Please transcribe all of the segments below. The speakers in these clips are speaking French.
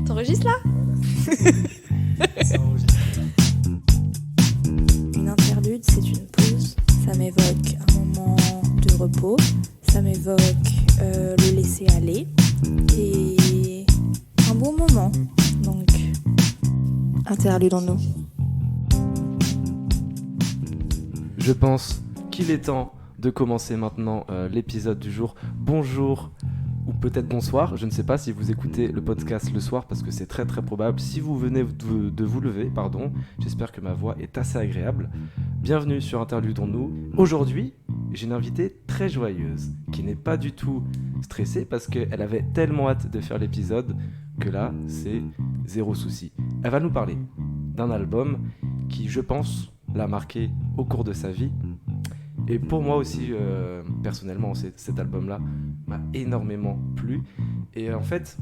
T'enregistres là? Une interlude, c'est une pause. Ça m'évoque un moment de repos. Ça m'évoque le laisser aller. Et un beau moment. Donc, interludons-nous. Je pense qu'il est temps de commencer maintenant l'épisode du jour. Bonjour ou peut-être bonsoir, je ne sais pas si vous écoutez le podcast le soir parce que c'est très très probable. Si vous venez de vous lever, j'espère que ma voix est assez agréable. Bienvenue sur Interludons-nous. Aujourd'hui, j'ai une invitée très joyeuse qui n'est pas du tout stressée parce qu'elle avait tellement hâte de faire l'épisode que là, c'est zéro souci. Elle va nous parler d'un album qui, je pense, l'a marqué au cours de sa vie. Et pour moi aussi, personnellement, cet album-là m'a énormément plu. Et en fait,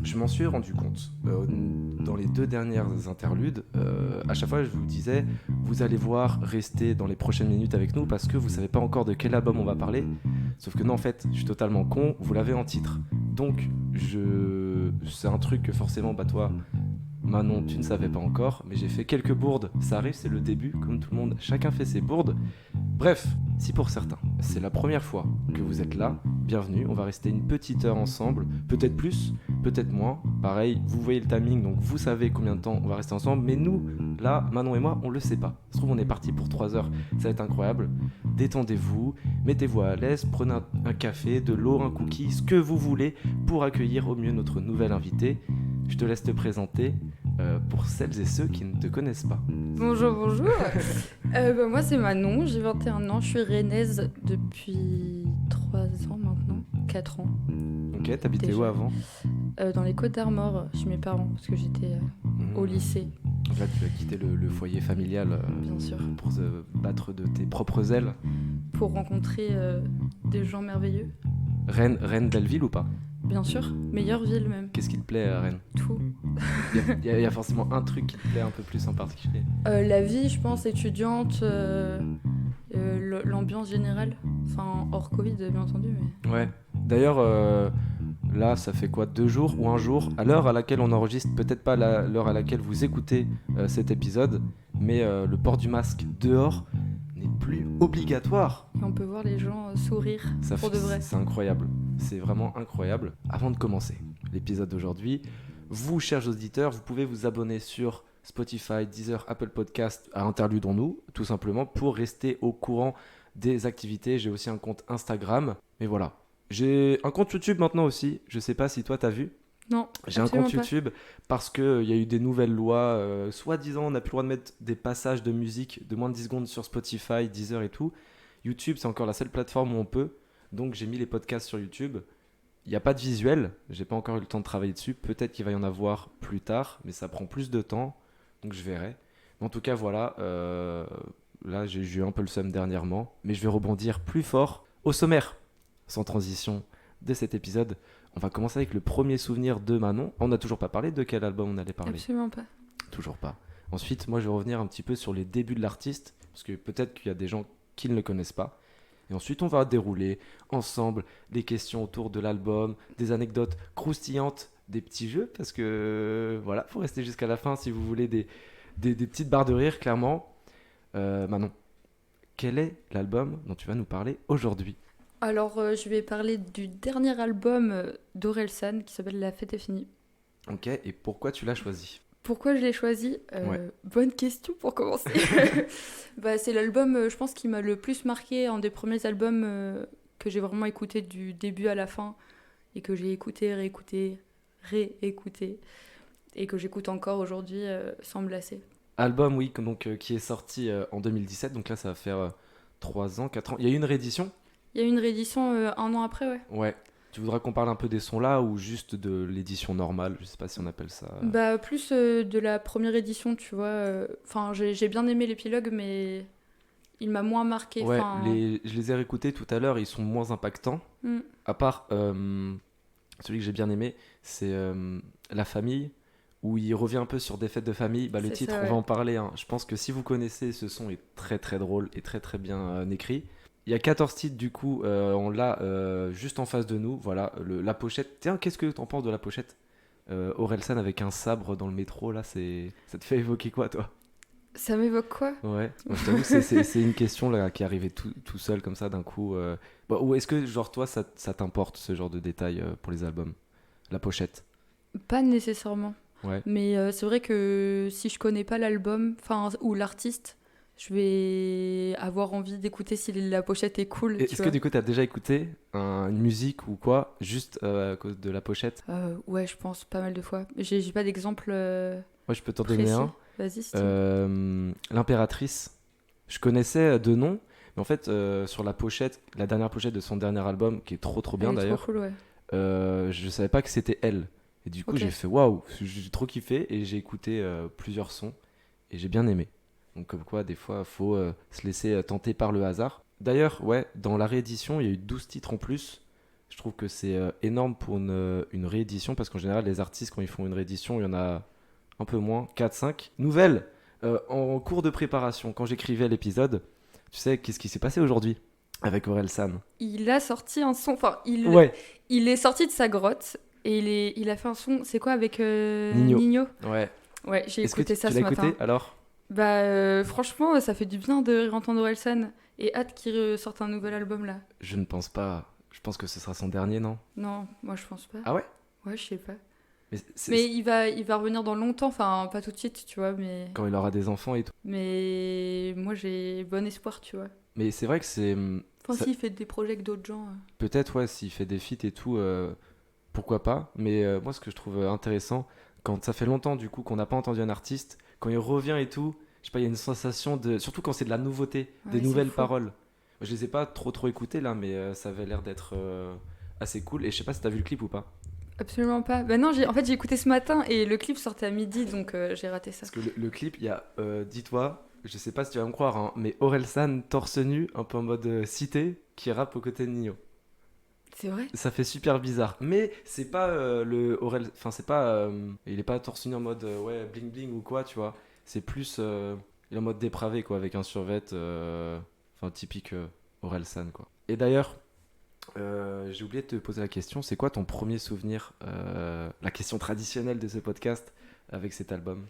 je m'en suis rendu compte dans les 2 dernières interludes. À chaque fois, je vous disais, vous allez voir, rester dans les prochaines minutes avec nous parce que vous savez pas encore de quel album on va parler. Sauf que non, en fait, je suis totalement con, vous l'avez en titre. Donc, c'est un truc que forcément, toi, Manon, tu ne savais pas encore, mais j'ai fait quelques bourdes. Ça arrive, c'est le début, comme tout le monde, chacun fait ses bourdes. Bref, si pour certains, c'est la première fois que vous êtes là, bienvenue, on va rester une petite heure ensemble, peut-être plus, peut-être moins. Pareil, vous voyez le timing, donc vous savez combien de temps on va rester ensemble, mais nous, là, Manon et moi, on le sait pas. Ça se trouve, on est parti pour 3 heures, ça va être incroyable. Détendez-vous, mettez-vous à l'aise, prenez un café, de l'eau, un cookie, ce que vous voulez pour accueillir au mieux notre nouvelle invitée. Je te laisse te présenter pour celles et ceux qui ne te connaissent pas. Bonjour. Moi, c'est Manon, j'ai 21 ans, je suis rennaise depuis 3 ans maintenant, 4 ans. Ok, t'habitais Déjà. où avant ? Dans les Côtes d'Armor, chez mes parents, parce que j'étais au lycée, Donc là, tu as quitté le foyer familial bien sûr, pour se battre de tes propres ailes. pour rencontrer des gens merveilleux. Rennes, belle ville ou pas ? Bien sûr, meilleure ville même, Qu'est-ce qui te plaît à Rennes ? tout. Il y a forcément un truc qui te plaît un peu plus en particulier. La vie, je pense, étudiante, l'ambiance générale, enfin hors Covid, bien entendu, mais... Ouais. D'ailleurs, là, ça fait quoi, 2 jours ou 1 jour ? À l'heure à laquelle on enregistre, peut-être pas l'heure à laquelle vous écoutez cet épisode, mais le port du masque dehors n'est plus obligatoire. Et on peut voir les gens sourire, Ça pour de vrai. C'est incroyable. C'est vraiment incroyable. Avant de commencer l'épisode d'aujourd'hui, vous, chers auditeurs, vous pouvez vous abonner sur Spotify, Deezer, Apple Podcast à Interludons-nous, tout simplement pour rester au courant des activités. J'ai aussi un compte Instagram. Mais voilà. J'ai un compte YouTube maintenant aussi. Je sais pas si toi t'as vu. Non, J'ai un absolument compte pas. YouTube parce qu'il y a eu des nouvelles lois. Soi-disant, on n'a plus le droit de mettre des passages de musique de moins de 10 secondes sur Spotify, Deezer et tout. YouTube, c'est encore la seule plateforme où on peut. Donc j'ai mis les podcasts sur YouTube. Il n'y a pas de visuel. J'ai pas encore eu le temps de travailler dessus. Peut-être qu'il va y en avoir plus tard, mais ça prend plus de temps. Donc je verrai. Mais en tout cas, voilà. Là, j'ai eu un peu le seum dernièrement. Mais je vais rebondir plus fort au sommaire. Sans transition de cet épisode. On va commencer avec le premier souvenir de Manon. On n'a toujours pas parlé de quel album on allait parler. Absolument pas. Toujours pas. Ensuite, moi, je vais revenir un petit peu sur les débuts de l'artiste, parce que peut-être qu'il y a des gens qui ne le connaissent pas. Et ensuite, on va dérouler ensemble des questions autour de l'album, des anecdotes croustillantes, des petits jeux, parce que voilà, faut rester jusqu'à la fin si vous voulez des petites barres de rire, clairement. Manon, quel est l'album dont tu vas nous parler aujourd'hui ? Alors, je vais parler du dernier album d'Orelsan qui s'appelle La fête est finie. Ok, et pourquoi tu l'as choisi ? Pourquoi je l'ai choisi ? Ouais. Bonne question pour commencer. C'est l'album, je pense, qui m'a le plus marqué, un des premiers albums que j'ai vraiment écouté du début à la fin et que j'ai écouté, réécouté et que j'écoute encore aujourd'hui sans me lasser. Album, oui, qui est sorti en 2017, donc là ça va faire 3 ans, 4 ans. Il y a eu une réédition ? Il y a eu une réédition 1 an après, ouais. Ouais. Tu voudras qu'on parle un peu des sons là ou juste de l'édition normale ? Je sais pas si on appelle ça. Plus de la première édition, tu vois. Enfin, j'ai bien aimé l'épilogue, mais il m'a moins marqué. Ouais, je les ai réécoutés tout à l'heure, ils sont moins impactants. À part celui que j'ai bien aimé, c'est La famille, où il revient un peu sur des fêtes de famille. Le C'est titre, ça, ouais. on va en parler. Hein. Je pense que si vous connaissez, ce son est très très drôle et très très bien écrit. Il y a 14 titres du coup, on l'a juste en face de nous. Voilà, la pochette. Tiens, qu'est-ce que t'en penses de la pochette ? Orelsan avec un sabre dans le métro, là, ça te fait évoquer quoi, toi? Ça m'évoque quoi? Ouais, moi, je t'avoue, c'est une question là, qui est arrivée tout seul comme ça d'un coup. Bon, ou est-ce que, genre, toi, ça t'importe ce genre de détails pour les albums? La pochette? Pas nécessairement. Ouais. Mais c'est vrai que si je connais pas l'album, enfin, ou l'artiste, je vais avoir envie d'écouter si la pochette est cool. Est-ce que du coup, t'as déjà écouté une musique ou quoi, juste à cause de la pochette? Ouais, je pense pas mal de fois. J'ai pas d'exemple Moi, je peux t'en donner précis. un. Vas-y, si tu veux. L'Impératrice. Je connaissais de nom, mais en fait, sur la pochette, la dernière pochette de son dernier album, qui est trop bien Elle est d'ailleurs, trop cool, ouais. je savais pas que c'était elle. Et du coup, Ok. j'ai fait waouh, j'ai trop kiffé et j'ai écouté plusieurs sons et j'ai bien aimé. Donc, comme quoi, des fois, faut se laisser tenter par le hasard. D'ailleurs, ouais, dans la réédition, il y a eu 12 titres en plus. Je trouve que c'est énorme pour une réédition parce qu'en général, les artistes, quand ils font une réédition, il y en a un peu moins, 4-5. Nouvelle, en cours de préparation, quand j'écrivais l'épisode, tu sais, qu'est-ce qui s'est passé aujourd'hui avec Orelsan? Il a sorti un son, enfin, Ouais, il est sorti de sa grotte et il a fait un son, c'est quoi avec Nino. Nino? ouais. Ouais, j'ai Est-ce que écouté ça tu ce l'as matin. écouté alors? Bah, franchement, ça fait du bien de réentendre Orelsan et hâte qu'il ressorte un nouvel album là. Je ne pense pas. Je pense que ce sera son dernier, non? Non, moi je pense pas. Ah ouais? Ouais, je sais pas. Mais, Mais il va revenir dans longtemps, enfin, pas tout de suite, tu vois, mais. quand il aura des enfants et tout. Mais moi j'ai bon espoir, tu vois. Mais c'est vrai que c'est. Enfin, ça- s'il fait des projets avec d'autres gens. Peut-être, ouais, s'il fait des feats et tout, pourquoi pas. Mais moi, ce que je trouve intéressant, quand ça fait longtemps du coup qu'on n'a pas entendu un artiste, quand il revient et tout, je sais pas, il y a une sensation de. Surtout quand c'est de la nouveauté, des Ouais, c'est nouvelles fou. paroles. Je les ai pas trop écoutées là, mais ça avait l'air d'être assez cool. Et je sais pas si t'as vu le clip ou pas. Absolument pas. Bah non, en fait j'ai écouté ce matin et le clip sortait à midi, donc j'ai raté ça. Parce que le clip, il y a, dis-toi, je sais pas si tu vas me croire, hein, mais Orelsan torse nu, un peu en mode cité, qui rappe aux côtés de Nino. C'est vrai? Ça fait super bizarre. Mais c'est pas le Aurel. Enfin, c'est pas. Il est pas torse nu en mode ouais, bling bling ou quoi, tu vois. C'est plus. Il est en mode dépravé, quoi, avec un survêt. Enfin, typique Orelsan, quoi. Et d'ailleurs, j'ai oublié de te poser la question c'est quoi ton premier souvenir la question traditionnelle de ce podcast avec cet album?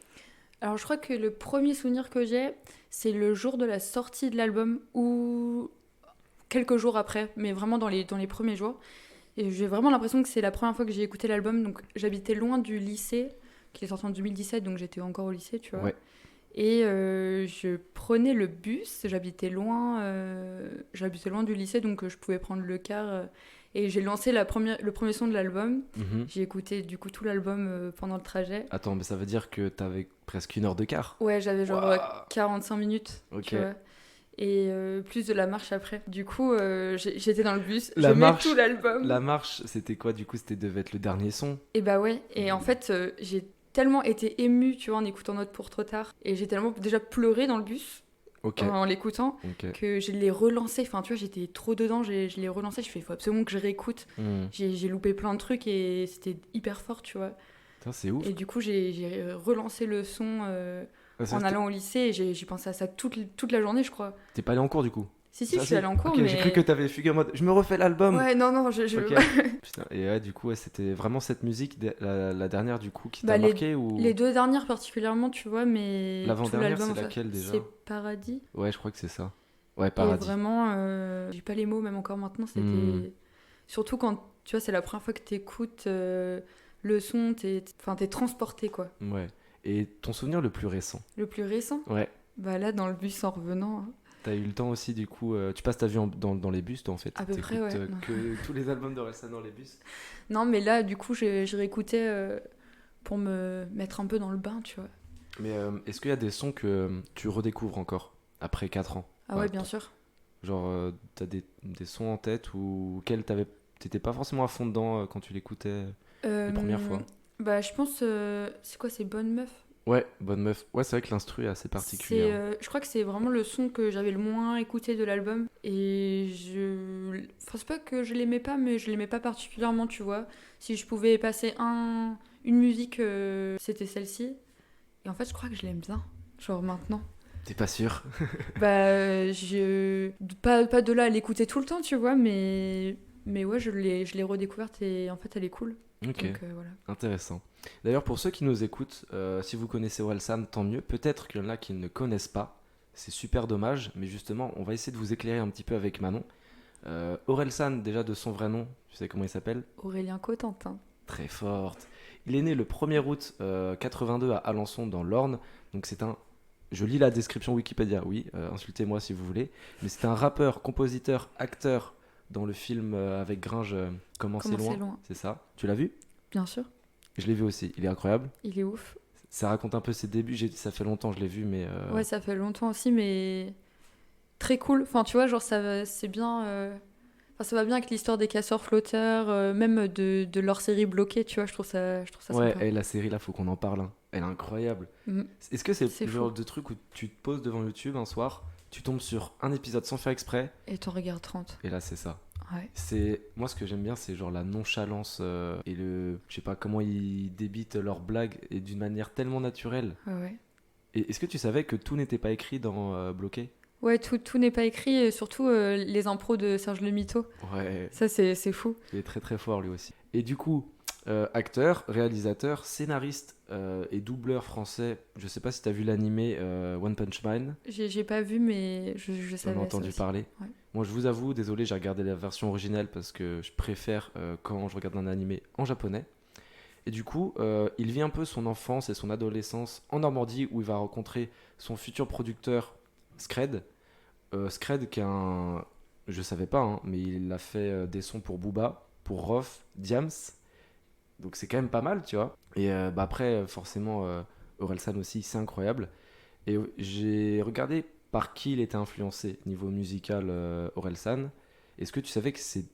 Alors je crois que le premier souvenir que j'ai, c'est le jour de la sortie de l'album ou quelques jours après, mais vraiment dans les premiers jours. Et j'ai vraiment l'impression que c'est la première fois que j'ai écouté l'album. Donc j'habitais loin du lycée, qui est sorti en 2017, donc j'étais encore au lycée, tu vois. Ouais. Et je prenais le bus, j'habitais loin du lycée, donc je pouvais prendre le car. Et j'ai lancé le premier son de l'album. Mhm. J'ai écouté du coup tout l'album pendant le trajet. Attends, mais ça veut dire que t'avais presque 1 heure de quart. Ouais, j'avais genre Waouh. 45 minutes, Ok. tu vois. Et plus de la marche après. Du coup, j'étais dans le bus, La je mets marche- tout l'album. La marche, c'était quoi du coup? C'était devait être le dernier son. Et bah ouais, et en fait, j'ai tellement été émue, tu vois, en écoutant Note pour trop tard. Et j'ai tellement déjà pleuré dans le bus Ok. en l'écoutant Ok. que je l'ai relancé. Enfin, tu vois, j'étais trop dedans, je l'ai relancé. Je fais, il faut absolument que je réécoute. Hmm. J'ai loupé plein de trucs et c'était hyper fort, tu vois. Putain, c'est ouf. Et du coup, j'ai relancé le son Ouais, ça, en allant au lycée et j'ai pensé à ça toute la journée, je crois. T'es pas allé en cours du coup? Si, Ça, je suis allée en cours, Ok, mais. j'ai cru que t'avais fugué en mode je me refais l'album. Ouais, non, je. Ok. Putain, et ouais, du coup, ouais, c'était vraiment cette musique, la dernière du coup, qui t'a Bah, marqué ou. Les deux dernières particulièrement, tu vois, mais. tout L'avant-dernière, l'album, c'est enfin, laquelle, déjà? C'est Paradis. Ouais, je crois que c'est ça. Ouais, Et Paradis. vraiment, j'ai pas les mots, même encore maintenant, c'était. Hmm. Surtout quand, tu vois, c'est la première fois que t'écoutes le son, t'es transporté, quoi. Ouais. Et ton souvenir le plus récent? Le plus récent, Ouais. bah là, dans le bus en revenant. Hein. T'as eu le temps aussi, du coup. Tu passes ta vie dans les bus, toi, en fait. À peu près, T'écoutes, ouais. Non. que tous les albums d'Orelsan dans les bus. Non, mais là, du coup, j'ai réécouté pour me mettre un peu dans le bain, tu vois. Mais est-ce qu'il y a des sons que tu redécouvres encore après 4 ans? Ah ouais, bien sûr. Genre, t'as des sons en tête ou auxquels t'étais pas forcément à fond dedans quand tu l'écoutais les premières fois? Bah, je pense, c'est quoi, c'est Bonne Meuf? Ouais, Bonne Meuf. Ouais, c'est vrai que l'instru est assez particulier. Je crois que c'est vraiment le son que j'avais le moins écouté de l'album. Et enfin, c'est pas que je l'aimais pas, mais je l'aimais pas particulièrement, tu vois. Si je pouvais passer une musique, c'était celle-ci. Et en fait, je crois que je l'aime bien. Genre maintenant. T'es pas sûr? Bah, pas de là à l'écouter tout le temps, tu vois, mais ouais, je l'ai redécouverte et en fait, elle est cool. Ok, Donc voilà. intéressant. D'ailleurs, pour ceux qui nous écoutent, si vous connaissez Orelsan, tant mieux. Peut-être qu'il y en a qui ne connaissent pas. C'est super dommage, mais justement, on va essayer de vous éclairer un petit peu avec Manon. Orelsan, déjà de son vrai nom, tu sais comment il s'appelle? Aurélien Cotentin. Très forte. Il est né le 1er août 82 à Alençon dans l'Orne. Donc c'est un... Je lis la description Wikipédia, oui, insultez-moi si vous voulez. Mais c'est un rappeur, compositeur, acteur dans le film avec Gringe, Comment c'est Comment c'est loin. loin. C'est ça. Tu l'as vu? Bien sûr, Je l'ai vu aussi, il est incroyable. il est ouf. Ça raconte un peu ses débuts, ça fait longtemps que je l'ai vu, mais... Ouais, ça fait longtemps aussi, mais très cool. Enfin, tu vois, genre, c'est bien. Enfin, ça va bien avec l'histoire des casseurs-flotteurs, même de leur série bloquée, tu vois, je trouve ça Ouais, sympa. et la série là, faut qu'on en parle, hein. Elle est incroyable. Mhm. Est-ce que c'est C'est le fou. genre de truc où tu te poses devant YouTube un soir, tu tombes sur un épisode sans faire exprès, Et t'en regardes 30. et là c'est ça. Ouais. C'est moi ce que j'aime bien, c'est genre la nonchalance et je sais pas comment ils débitent leurs blagues et d'une manière tellement naturelle. Ouais, ouais. Et est-ce que tu savais que tout n'était pas écrit dans Bloqué? Ouais, tout n'est pas écrit, et surtout les impros de Serge Le Mito. Ouais, Ça, c'est fou. il est très très fort lui aussi. Et du coup, acteur, réalisateur, scénariste et doubleur français. Je sais pas si t'as vu l'animé One Punch Man. J'ai pas vu, mais je J'en savais ai ça entendu aussi. parler. Ouais. Moi, je vous avoue, désolé, j'ai regardé la version originale parce que je préfère quand je regarde un animé en japonais. Et du coup, il vit un peu son enfance et son adolescence en Normandie où il va rencontrer son futur producteur Scred. Scred qui est un... Je savais pas, hein, mais il a fait des sons pour Booba, pour Rof, Diams. Donc c'est quand même pas mal, tu vois. Et bah après, forcément, Orelsan aussi, c'est incroyable. Et j'ai regardé par qui il était influencé niveau musical, Orelsan. Est-ce que tu savais que c'est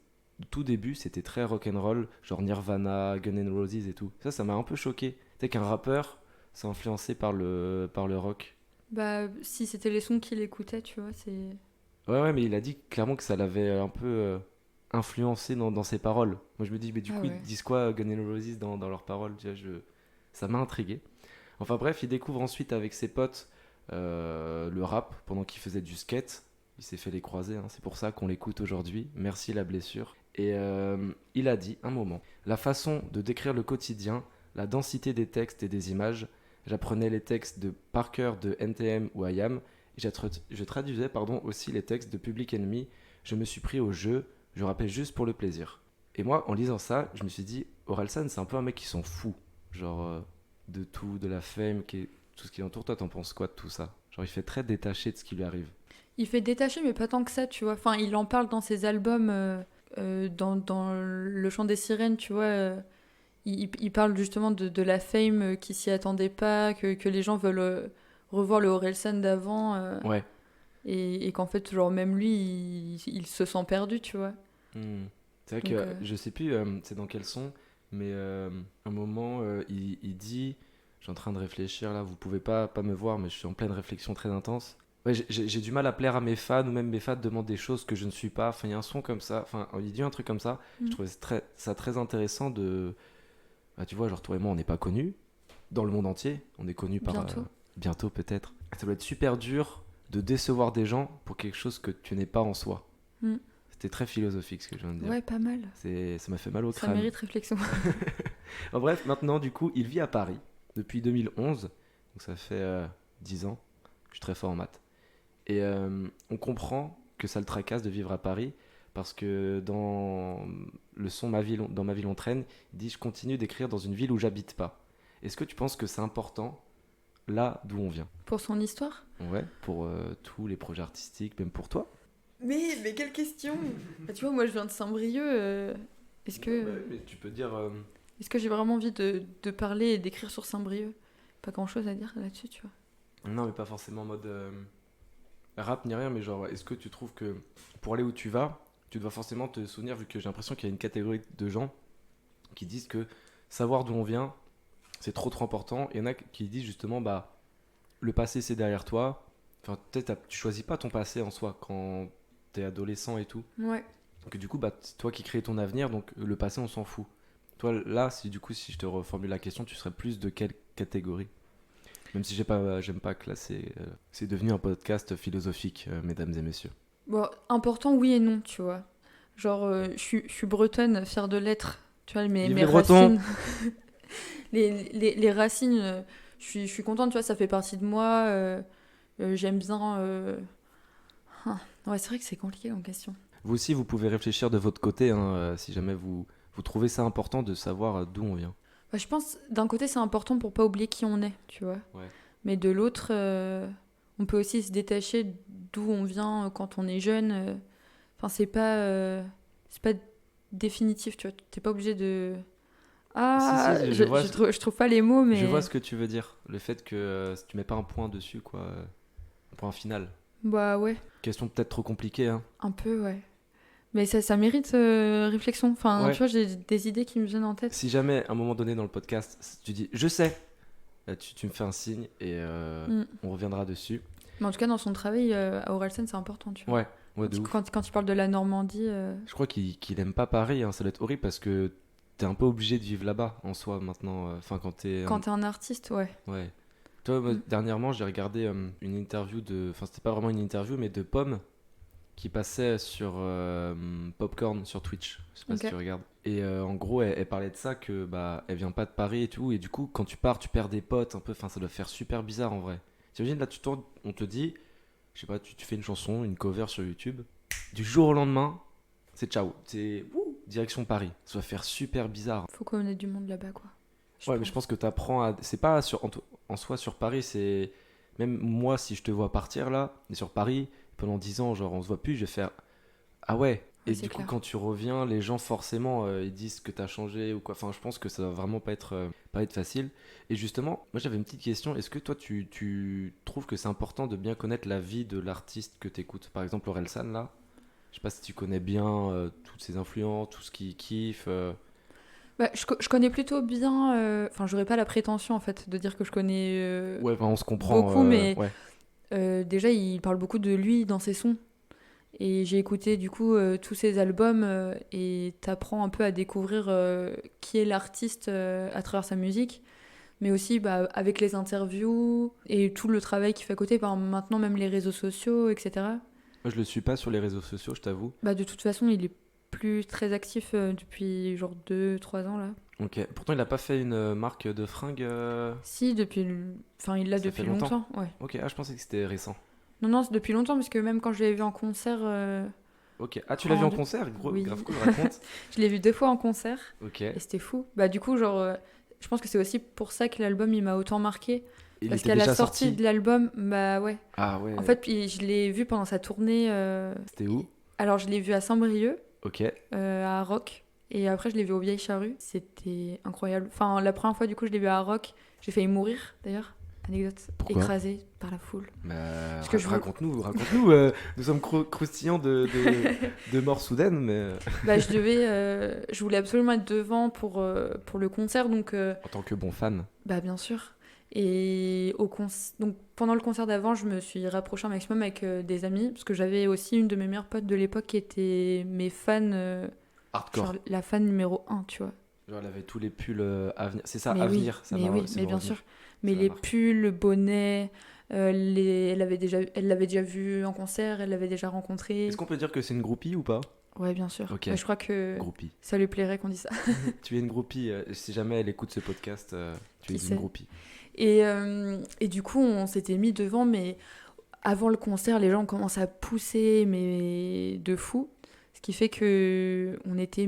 tout début, c'était très rock'n'roll, genre Nirvana, Guns N' Roses et tout. Ça m'a un peu choqué. Tu sais qu'un rappeur, c'est influencé par le rock. Bah, si c'était les sons qu'il écoutait, tu vois, c'est. Ouais, mais il a dit clairement que ça l'avait un peu influencé dans ses paroles. Moi, je me dis, mais du Ah coup, ouais. ils disent quoi, Guns N' Roses, dans leurs paroles, tu vois, ça m'a intrigué. Enfin bref, il découvre ensuite avec ses potes le rap pendant qu'il faisait du skate. Il s'est fait les croiser, hein. C'est pour ça qu'on l'écoute aujourd'hui. Merci la blessure. Et il a dit un moment, la façon de décrire le quotidien, la densité des textes et des images. J'apprenais les textes de par cœur de NTM ou IAM. Et je traduisais aussi les textes de Public Enemy. Je me suis pris au jeu, je rappelle juste pour le plaisir. Et moi, en lisant ça, je me suis dit, Orelsan, c'est un peu un mec qui s'en fout. Genre de tout, de la fame, tout ce qui l'entoure. Toi, t'en penses quoi de tout ça? Genre, il fait très détaché de ce qui lui arrive. Il fait détacher, mais pas tant que ça, tu vois. Enfin, il en parle dans ses albums, dans Le Chant des Sirènes, tu vois. Il parle justement de la fame qui s'y attendait pas, que les gens veulent revoir le Orelsan d'avant, Ouais. et qu'en fait, genre, même lui, il se sent perdu, tu vois. Hmm. C'est vrai Donc, que je sais plus c'est dans quel son, mais un moment, il dit, je suis en train de réfléchir là, vous pouvez pas me voir, mais je suis en pleine réflexion très intense. Ouais, j'ai du mal à plaire à mes fans, ou même mes fans demandent des choses que je ne suis pas. Enfin, il y a un son comme ça, enfin, il dit un truc comme ça. Je trouvais ça très intéressant de... Bah, tu vois, genre toi et moi, on n'est pas connus dans le monde entier. On est connus par... Bientôt. bientôt peut-être. Ça doit être super dur de décevoir des gens pour quelque chose que tu n'es pas en soi. Mm. C'était très philosophique ce que je viens de dire. Ouais, pas mal. Ça m'a fait mal au Ça crâne. mérite réflexion. En bref, maintenant, du coup, il vit à Paris depuis 2011. Donc ça fait 10 ans. Je suis très fort en maths. Et on comprend que ça le tracasse de vivre à Paris parce que dans le son dans ma ville on traîne, il dit je continue d'écrire dans une ville où j'habite pas. Est-ce que tu penses que c'est important là d'où on vient? Pour son histoire? Ouais, pour tous les projets artistiques, même pour toi. Mais quelle question! Bah, tu vois, moi je viens de Saint-Brieuc. Est-ce que, Mais tu peux dire. est-ce que j'ai vraiment envie de parler et d'écrire sur Saint-Brieuc? Pas grand-chose à dire là-dessus, tu vois. Non, mais pas forcément en mode rap ni rien, mais genre, est-ce que tu trouves que pour aller où tu vas, tu dois forcément te souvenir, vu que j'ai l'impression qu'il y a une catégorie de gens qui disent que savoir d'où on vient, c'est trop important. Il y en a qui disent justement, bah, le passé c'est derrière toi. Enfin, peut-être tu choisis pas ton passé en soi quand t'es adolescent et tout. Ouais. Donc du coup, bah, c'est toi qui crée ton avenir, donc le passé on s'en fout. Toi là, si je te reformule la question, tu serais plus de quelle catégorie? Même si j'aime pas classer. C'est devenu un podcast philosophique, mesdames et messieurs. Bon, important, oui et non, tu vois. Genre, je suis bretonne, fière de l'être, Tu vois, mes Vive les Bretons. racines. Les racines, je suis contente, tu vois, ça fait partie de moi. J'aime bien. Ouais, c'est vrai que c'est compliqué comme question. Vous aussi, vous pouvez réfléchir de votre côté, hein, si jamais vous trouvez ça important de savoir d'où on vient. Bah, je pense, d'un côté, c'est important pour pas oublier qui on est, tu vois. Ouais. Mais de l'autre, on peut aussi se détacher d'où on vient quand on est jeune. Enfin, c'est pas définitif, tu vois. T'es pas obligé de. Ah, Si, je trouve pas les mots, mais. Je vois ce que tu veux dire. Le fait que tu mets pas un point dessus, quoi. Un point final. Bah ouais, Question peut-être trop compliquée, hein. un peu, ouais. Mais ça mérite réflexion. Enfin, Ouais. tu vois, j'ai des idées qui me viennent en tête. Si jamais, à un moment donné dans le podcast, tu dis « je sais », là, tu me fais un signe et on reviendra dessus. Mais en tout cas, dans son travail, à Orelsan, c'est important, tu vois. Ouais, de ouf. Quand il parle de la Normandie. Je crois qu'il aime pas Paris, hein. Ça doit être horrible parce que t'es un peu obligé de vivre là-bas en soi maintenant. Enfin, quand t'es... Quand t'es un artiste, ouais. Ouais. Toi, moi, dernièrement, j'ai regardé une interview de... Enfin, c'était pas vraiment une interview, mais de Pomme qui passait sur Popcorn sur Twitch. Je sais pas si Ok. tu regardes. Et en gros, elle parlait de ça, que bah, elle vient pas de Paris et tout. Et du coup, quand tu pars, tu perds des potes un peu. Enfin, ça doit faire super bizarre en vrai. T'imagines, là, tu tournes, on te dit, je sais pas, tu fais une chanson, une cover sur YouTube. Du jour au lendemain, c'est ciao. C'est direction Paris. Ça va faire super bizarre. Faut qu'on ait du monde là-bas, quoi. Ouais, mais je pense que t'apprends à. C'est pas en soi sur Paris, c'est. Même moi, si je te vois partir là, et sur Paris, pendant 10 ans, genre on se voit plus, je vais faire. Ah ouais. Et Ouais, c'est du coup, clair. quand tu reviens, les gens forcément ils disent que t'as changé ou quoi. Enfin, je pense que ça va vraiment pas être facile. Et justement, moi j'avais une petite question. Est-ce que toi tu trouves que c'est important de bien connaître la vie de l'artiste que t'écoutes? Par exemple, Orelsan là. Je sais pas si tu connais bien toutes ses influences, tout ce qu'il kiffe. Bah, je connais plutôt bien. Enfin, j'aurais pas la prétention, en fait, de dire que je connais Ouais, enfin, on se comprend. beaucoup, mais Ouais. déjà, il parle beaucoup de lui dans ses sons. Et j'ai écouté, du coup, tous ses albums et t'apprends un peu à découvrir qui est l'artiste à travers sa musique. Mais aussi bah, avec les interviews et tout le travail qu'il fait à côté, par maintenant même les réseaux sociaux, etc. Moi, je le suis pas sur les réseaux sociaux, je t'avoue. Bah, de toute façon, il est plus très actif depuis genre 2-3 ans là. Ok. Pourtant, il a pas fait une marque de fringues. Si, enfin, il l'a Ça depuis fait longtemps. longtemps. Ouais. Ok. Ah, je pensais que c'était récent. Non, c'est depuis longtemps, parce que même quand je l'ai vu en concert, Ok. Ah, tu l'as vu en deux- concert? oui. Grave cool, raconte. je l'ai vu 2 fois en concert Ok. et c'était fou. Bah, du coup, genre, je pense que c'est aussi pour ça que l'album il m'a autant marqué. Il Parce était qu'à la déjà sortie sorti. de l'album, bah ouais. Ah ouais. En fait, puis je l'ai vu pendant sa tournée. C'était où? Alors, je l'ai vu à Saint-Brieuc, Ok. à Rock. Et après, je l'ai vu au Vieilles Charrues. C'était incroyable. Enfin, la première fois, du coup, je l'ai vu à Rock. J'ai failli mourir, d'ailleurs. Anecdote. Pourquoi? Écrasée par la foule. Bah, que je veux- raconte-nous. Nous sommes croustillants de mort soudaine, mais Bah, je voulais absolument être devant pour le concert, donc en tant que bon fan. bah bien sûr. Et donc pendant le concert d'avant, je me suis rapprochée un maximum avec des amis, parce que j'avais aussi une de mes meilleures potes de l'époque qui était mes fans, Hardcore. genre la fan numéro 1, tu vois. Genre, elle avait tous les pulls Avenir. C'est ça, Mais Avenir. Ça oui, m'a- mais oui, c'est mais me bien revenu. sûr. Mais Ça les m'a marqué. pulls, le bonnet, elle l'avait déjà vu en concert, elle l'avait déjà rencontré. Est-ce qu'on peut dire que c'est une groupie ou pas? Ouais, bien sûr. Ok. Mais je crois que Groupie. ça lui plairait qu'on dise ça. Tu es une groupie. Si jamais elle écoute ce podcast, tu es Qui une sait? groupie. Et du coup, on s'était mis devant, mais avant le concert, les gens commencent à pousser, mais de fou. Ce qui fait que on était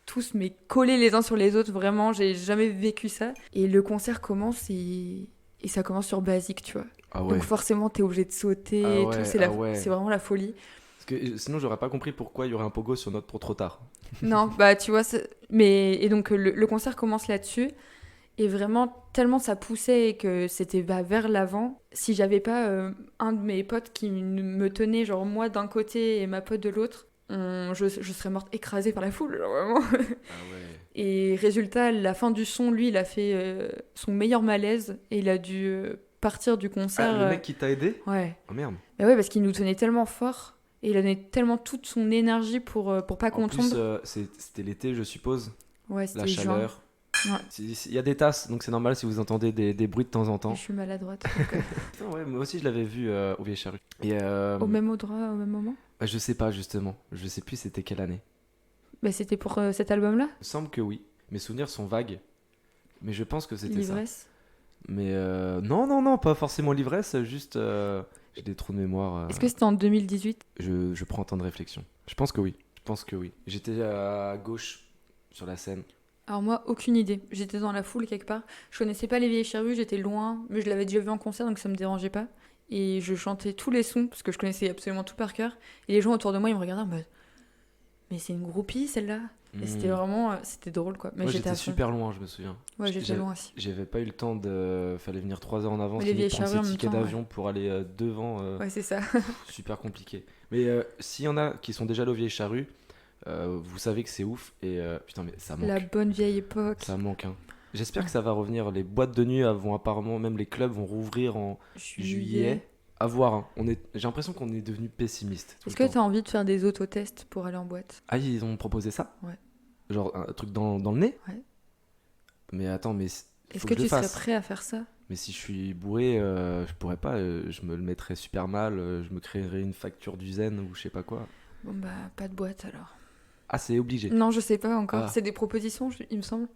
tous collés les uns sur les autres, vraiment, j'ai jamais vécu ça. Et le concert commence et ça commence sur Basique, tu vois. Ah ouais. Donc forcément, t'es obligé de sauter, Ah et ouais, tout, ouais. c'est vraiment la folie. Parce que sinon, j'aurais pas compris pourquoi il y aurait un pogo sur notre pour trop tard. Non, bah tu vois, et donc le concert commence là-dessus. Et vraiment, tellement ça poussait et que c'était vers l'avant, si j'avais pas un de mes potes qui me tenait, genre moi d'un côté et ma pote de l'autre, je serais morte écrasée par la foule, genre vraiment. Ah ouais. Et résultat, la fin du son, lui, il a fait son meilleur malaise et il a dû partir du concert. Ah, le mec qui t'a aidé? Ouais. Oh merde. Bah ouais, parce qu'il nous tenait tellement fort et il a donné tellement toute son énergie pour pas qu'on En plus, tombe. c'était l'été, je suppose. Ouais, La c'était juin. chaleur. Ouais. Il y a des tasses, donc c'est normal si vous entendez des bruits de temps en temps. Je suis maladroite. Donc, Putain, ouais, moi aussi je l'avais vu au Vieilles Charrues. Et au même endroit, au même moment. je sais pas justement, je sais plus c'était quelle année. Bah, c'était pour cet album-là, Il me semble que oui. Mes souvenirs sont vagues, mais je pense que c'était ça. L'ivresse. Mais non, pas forcément l'ivresse, juste j'ai des trous de mémoire. Est-ce que c'était en 2018? Je prends un temps de réflexion. Je pense que oui. Je pense que oui. J'étais à gauche sur la scène. Alors moi, aucune idée. J'étais dans la foule quelque part. Je connaissais pas les Vieilles Charrues, j'étais loin, mais je l'avais déjà vu en concert, donc ça me dérangeait pas. Et je chantais tous les sons, parce que je connaissais absolument tout par cœur. Et les gens autour de moi, ils me regardaient en mode, mais c'est une groupie celle-là. Et c'était vraiment, c'était drôle quoi. Mais Moi j'étais j'étais à fond. super loin, je me souviens. Ouais, j'étais loin aussi. J'avais pas eu le temps de. Fallait venir 3 heures en avance, Mais les limite Vieilles prendre Charrues en ses même tickets temps, d'avion pour aller devant. Ouais, c'est ça. Super compliqué. Mais s'il y en a qui sont déjà allés aux Vieilles Charrues, vous savez que c'est ouf. Et putain, mais ça manque. La bonne vieille époque. Ça manque, hein. J'espère que ça va revenir. Les boîtes de nuit vont apparemment, même les clubs vont rouvrir en juillet. À voir, hein. J'ai l'impression qu'on est devenu pessimiste. Est-ce que t'as envie de faire des autotests pour aller en boîte? Ah, ils ont proposé ça? Ouais. Genre un truc dans le nez? Ouais. Mais attends, mais Est-ce que tu serais prêt à faire ça? Mais si je suis bourré, je pourrais pas. Je me le mettrais super mal. Je me créerais une facture du zen ou je sais pas quoi. Bon bah, pas de boîte alors. Ah, c'est obligé. Non, je sais pas encore. Ah. C'est des propositions, il me semble.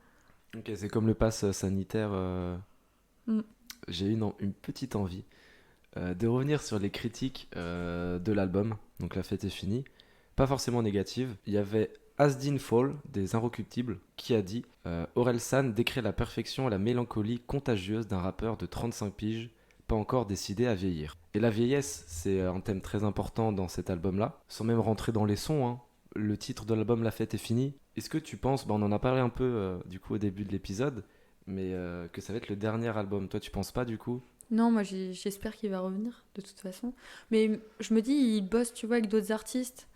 Ok, c'est comme le pass sanitaire. Mm. J'ai une petite envie de revenir sur les critiques de l'album. Donc la fête est finie. Pas forcément négative. Il y avait Asdin Fall des Inrecuptibles qui a dit Orelsan décrit la perfection et la mélancolie contagieuse d'un rappeur de 35 piges, pas encore décidé à vieillir. Et la vieillesse, c'est un thème très important dans cet album-là, sans même rentrer dans les sons, hein. Le titre de l'album La fête est finie. Est-ce que tu penses, on en a parlé un peu du coup au début de l'épisode, mais que ça va être le dernier album? Toi, tu penses pas du coup? Non, moi j'espère qu'il va revenir de toute façon. Mais je me dis, il bosse, tu vois, avec d'autres artistes.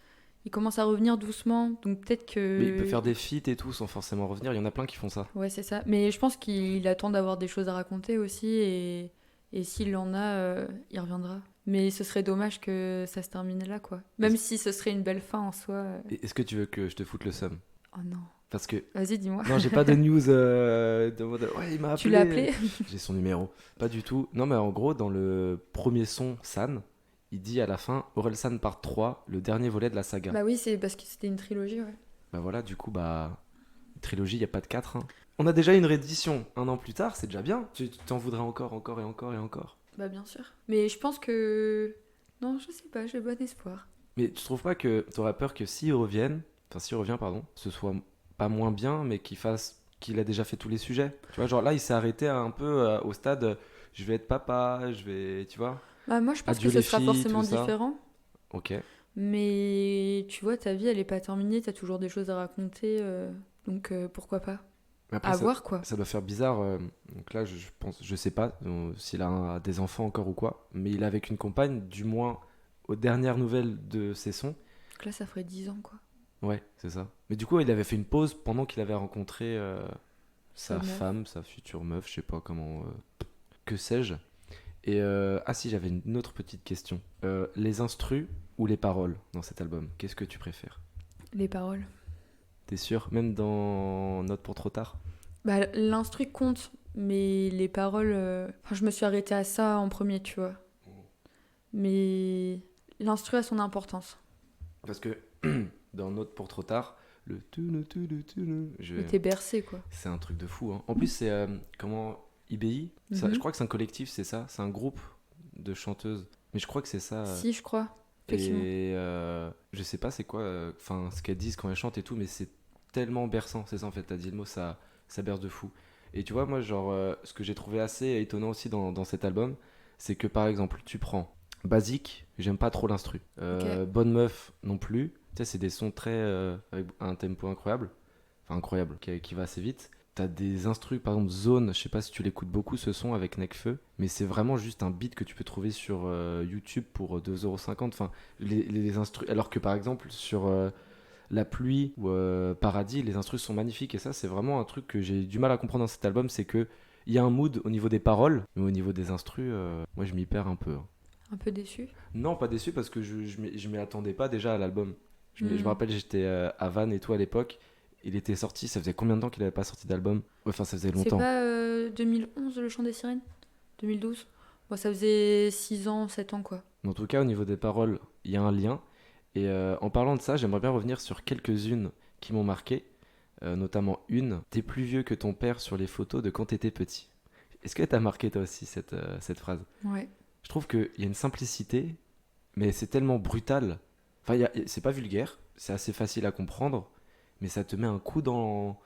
Il commence à revenir doucement, donc peut-être que... Mais il peut faire des feats et tout sans forcément revenir. Il y en a plein qui font ça. Ouais, c'est ça. Mais je pense qu'il attend d'avoir des choses à raconter aussi, et s'il en a, il reviendra. Mais ce serait dommage que ça se termine là, quoi. Même si ce serait une belle fin en soi. Et est-ce que tu veux que je te foute le seum? Oh non. Parce que... Vas-y, dis-moi. Non, j'ai pas de news de mode... Ouais, il m'a appelé. Tu l'as appelé? J'ai son numéro. Pas du tout. Non, mais en gros, dans le premier son, San, il dit à la fin Orelsan part 3, le dernier volet de la saga. Bah oui, c'est parce que c'était une trilogie, ouais. Bah voilà, du coup, trilogie, il n'y a pas de 4. Hein. On a déjà une réédition 1 an plus tard, c'est déjà bien. Tu t'en voudrais encore et encore. Bah bien sûr. Mais je pense que... Non, je sais pas, j'ai bon espoir. Mais tu trouves pas que t'aurais peur que s'il revient, pardon, ce soit pas moins bien, mais qu'il a déjà fait tous les sujets? Tu vois, genre là, il s'est arrêté un peu au stade je vais être papa, tu vois. Bah moi, je pense Adieu que ce les sera filles, forcément tout ça. différent. Ok. Mais tu vois, ta vie, elle est pas terminée, t'as toujours des choses à raconter, donc pourquoi pas? Mais après, À voir, quoi. ça doit faire bizarre. Donc là, je sais pas s'il a des enfants encore ou quoi, mais il est avec une compagne, du moins aux dernières nouvelles de ses sons. Donc là, ça ferait 10 ans, quoi. Ouais, c'est ça. Mais du coup, il avait fait une pause pendant qu'il avait rencontré sa Sa meuf. femme, sa future meuf, je sais pas comment. Que sais-je. Et si, j'avais une autre petite question. Les instrus ou les paroles dans cet album, qu'est-ce que tu préfères? Les paroles. T'es sûr? Même dans Note pour trop tard? Bah, l'instru compte, mais les paroles... Enfin, je me suis arrêtée à ça en premier, tu vois. Mais l'instru a son importance. Parce que dans Note pour trop tard, le Mais t'es bercé, quoi. c'est un truc de fou, hein. En plus, c'est comment IBI, ça, Mhm. je crois que c'est un collectif, c'est ça? C'est un groupe de chanteuses. Mais je crois que c'est ça. Si, je crois. Effectivement. Et je sais pas c'est quoi, ce qu'elles disent quand elles chantent et tout, mais c'est tellement berçant, c'est ça en fait, t'as dit le mot, ça berce de fou. Et tu vois, moi, genre, ce que j'ai trouvé assez étonnant aussi dans cet album, c'est que par exemple, tu prends Basique, j'aime pas trop l'instru. Bonne Meuf non plus. Tu sais, c'est des sons très avec un tempo incroyable, enfin incroyable, qui va assez vite. T'as des instrus, par exemple Zone, je sais pas si tu l'écoutes beaucoup ce son avec Nekfeu, mais c'est vraiment juste un beat que tu peux trouver sur YouTube pour 2,50€. Enfin, les instrus. Alors que par exemple sur La Pluie ou Paradis, les instrus sont magnifiques et ça, c'est vraiment un truc que j'ai du mal à comprendre dans cet album, c'est que il y a un mood au niveau des paroles, mais au niveau des instrus, moi je m'y perds un peu. Hein. Un peu déçu. Non, pas déçu parce que je m'y attendais pas déjà à l'album. Je me Mm. rappelle, j'étais à Vannes et tout à l'époque. Il était sorti, ça faisait combien de temps qu'il avait pas sorti d'album? Ouais, enfin, ça faisait C'est longtemps. pas 2011, Le Chant des Sirènes? 2012? Bon, ça faisait 6 ans, 7 ans, quoi. Mais en tout cas, au niveau des paroles, il y a un lien. Et en parlant de ça, j'aimerais bien revenir sur quelques-unes qui m'ont marqué, notamment une. T'es plus vieux que ton père sur les photos de quand t'étais petit. Est-ce que t'as marqué toi aussi cette phrase? Ouais. Je trouve qu'il y a une simplicité, mais c'est tellement brutal. Enfin, c'est pas vulgaire, c'est assez facile à comprendre, mais ça te met un coup dans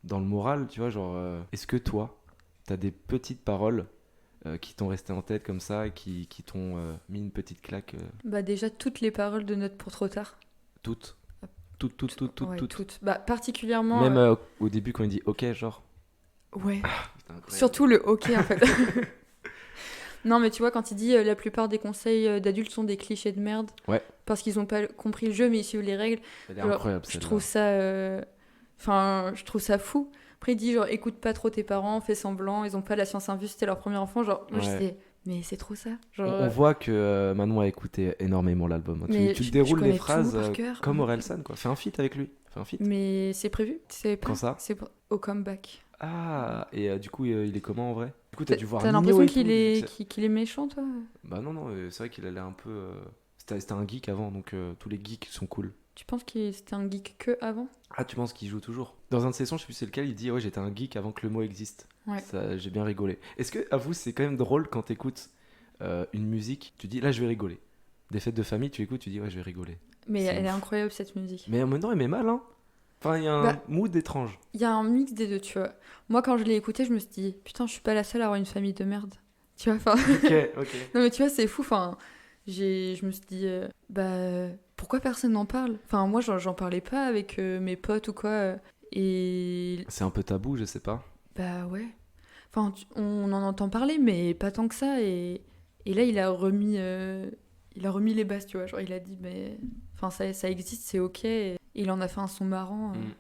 le moral, tu vois, genre, est-ce que toi, t'as des petites paroles qui t'ont resté en tête comme ça, qui t'ont mis une petite claque Bah déjà, toutes les paroles de Note pour trop tard. toutes, toutes. Ouais, toutes. Bah particulièrement... Même au début quand il dit ok, genre. Ouais. Putain, incroyable. Surtout le ok, en fait. Non, mais tu vois, quand il dit la plupart des conseils d'adultes sont des clichés de merde, Ouais. parce qu'ils n'ont pas compris le jeu, mais ils suivent les règles. Elle est Genre, incroyable je celle-là. trouve ça... Enfin, je trouve ça fou. Après, il dit, genre, écoute pas trop tes parents, fais semblant, ils ont pas la science infuse, c'était leur premier enfant. Genre, moi, je Ouais. sais, mais c'est trop ça. Genre, On voit que Manon a écouté énormément l'album. Mais Tu je déroules connais les tout phrases par cœur. comme Orelsan, quoi. Fais un feat avec lui. Fais un feat. Mais c'est prévu, tu savais pas? Quand ça? C'est au comeback. Ah, et du coup, il est comment en vrai? Du coup, t'as dû voir T'as Nino l'impression et qu'il tout, est... qu'il est méchant, toi? Bah non, c'est vrai qu'il allait un peu... C'était un geek avant, donc tous les geeks sont cool. Tu penses que c'était un geek que avant? Ah, tu penses qu'il joue toujours? Dans un de ses sons, je sais plus c'est lequel, il dit ouais, j'étais un geek avant que le mot existe. Ouais. Ça, j'ai bien rigolé. Est-ce que, à vous, c'est quand même drôle quand t'écoutes une musique, tu dis là, je vais rigoler. Des fêtes de famille, tu écoutes, tu dis ouais, je vais rigoler. Mais C'est elle est ouf. incroyable, cette musique. Mais en même temps, elle met mal, hein. Enfin, il y a un Bah, mood étrange. Il y a un mix des deux, tu vois. Moi, quand je l'ai écouté, je me suis dit, putain, je suis pas la seule à avoir une famille de merde. Tu vois, enfin... Ok. Non, mais tu vois, c'est fou, enfin... Je me suis dit, bah, pourquoi personne n'en parle? Enfin, moi, j'en parlais pas avec mes potes ou quoi. Et... C'est un peu tabou, je sais pas. Bah ouais. Enfin, on en entend parler, mais pas tant que ça. Et là, il a remis les bases, tu vois. Genre, il a dit, mais... Enfin, ça existe, c'est ok. Et il en a fait un son marrant. Mm.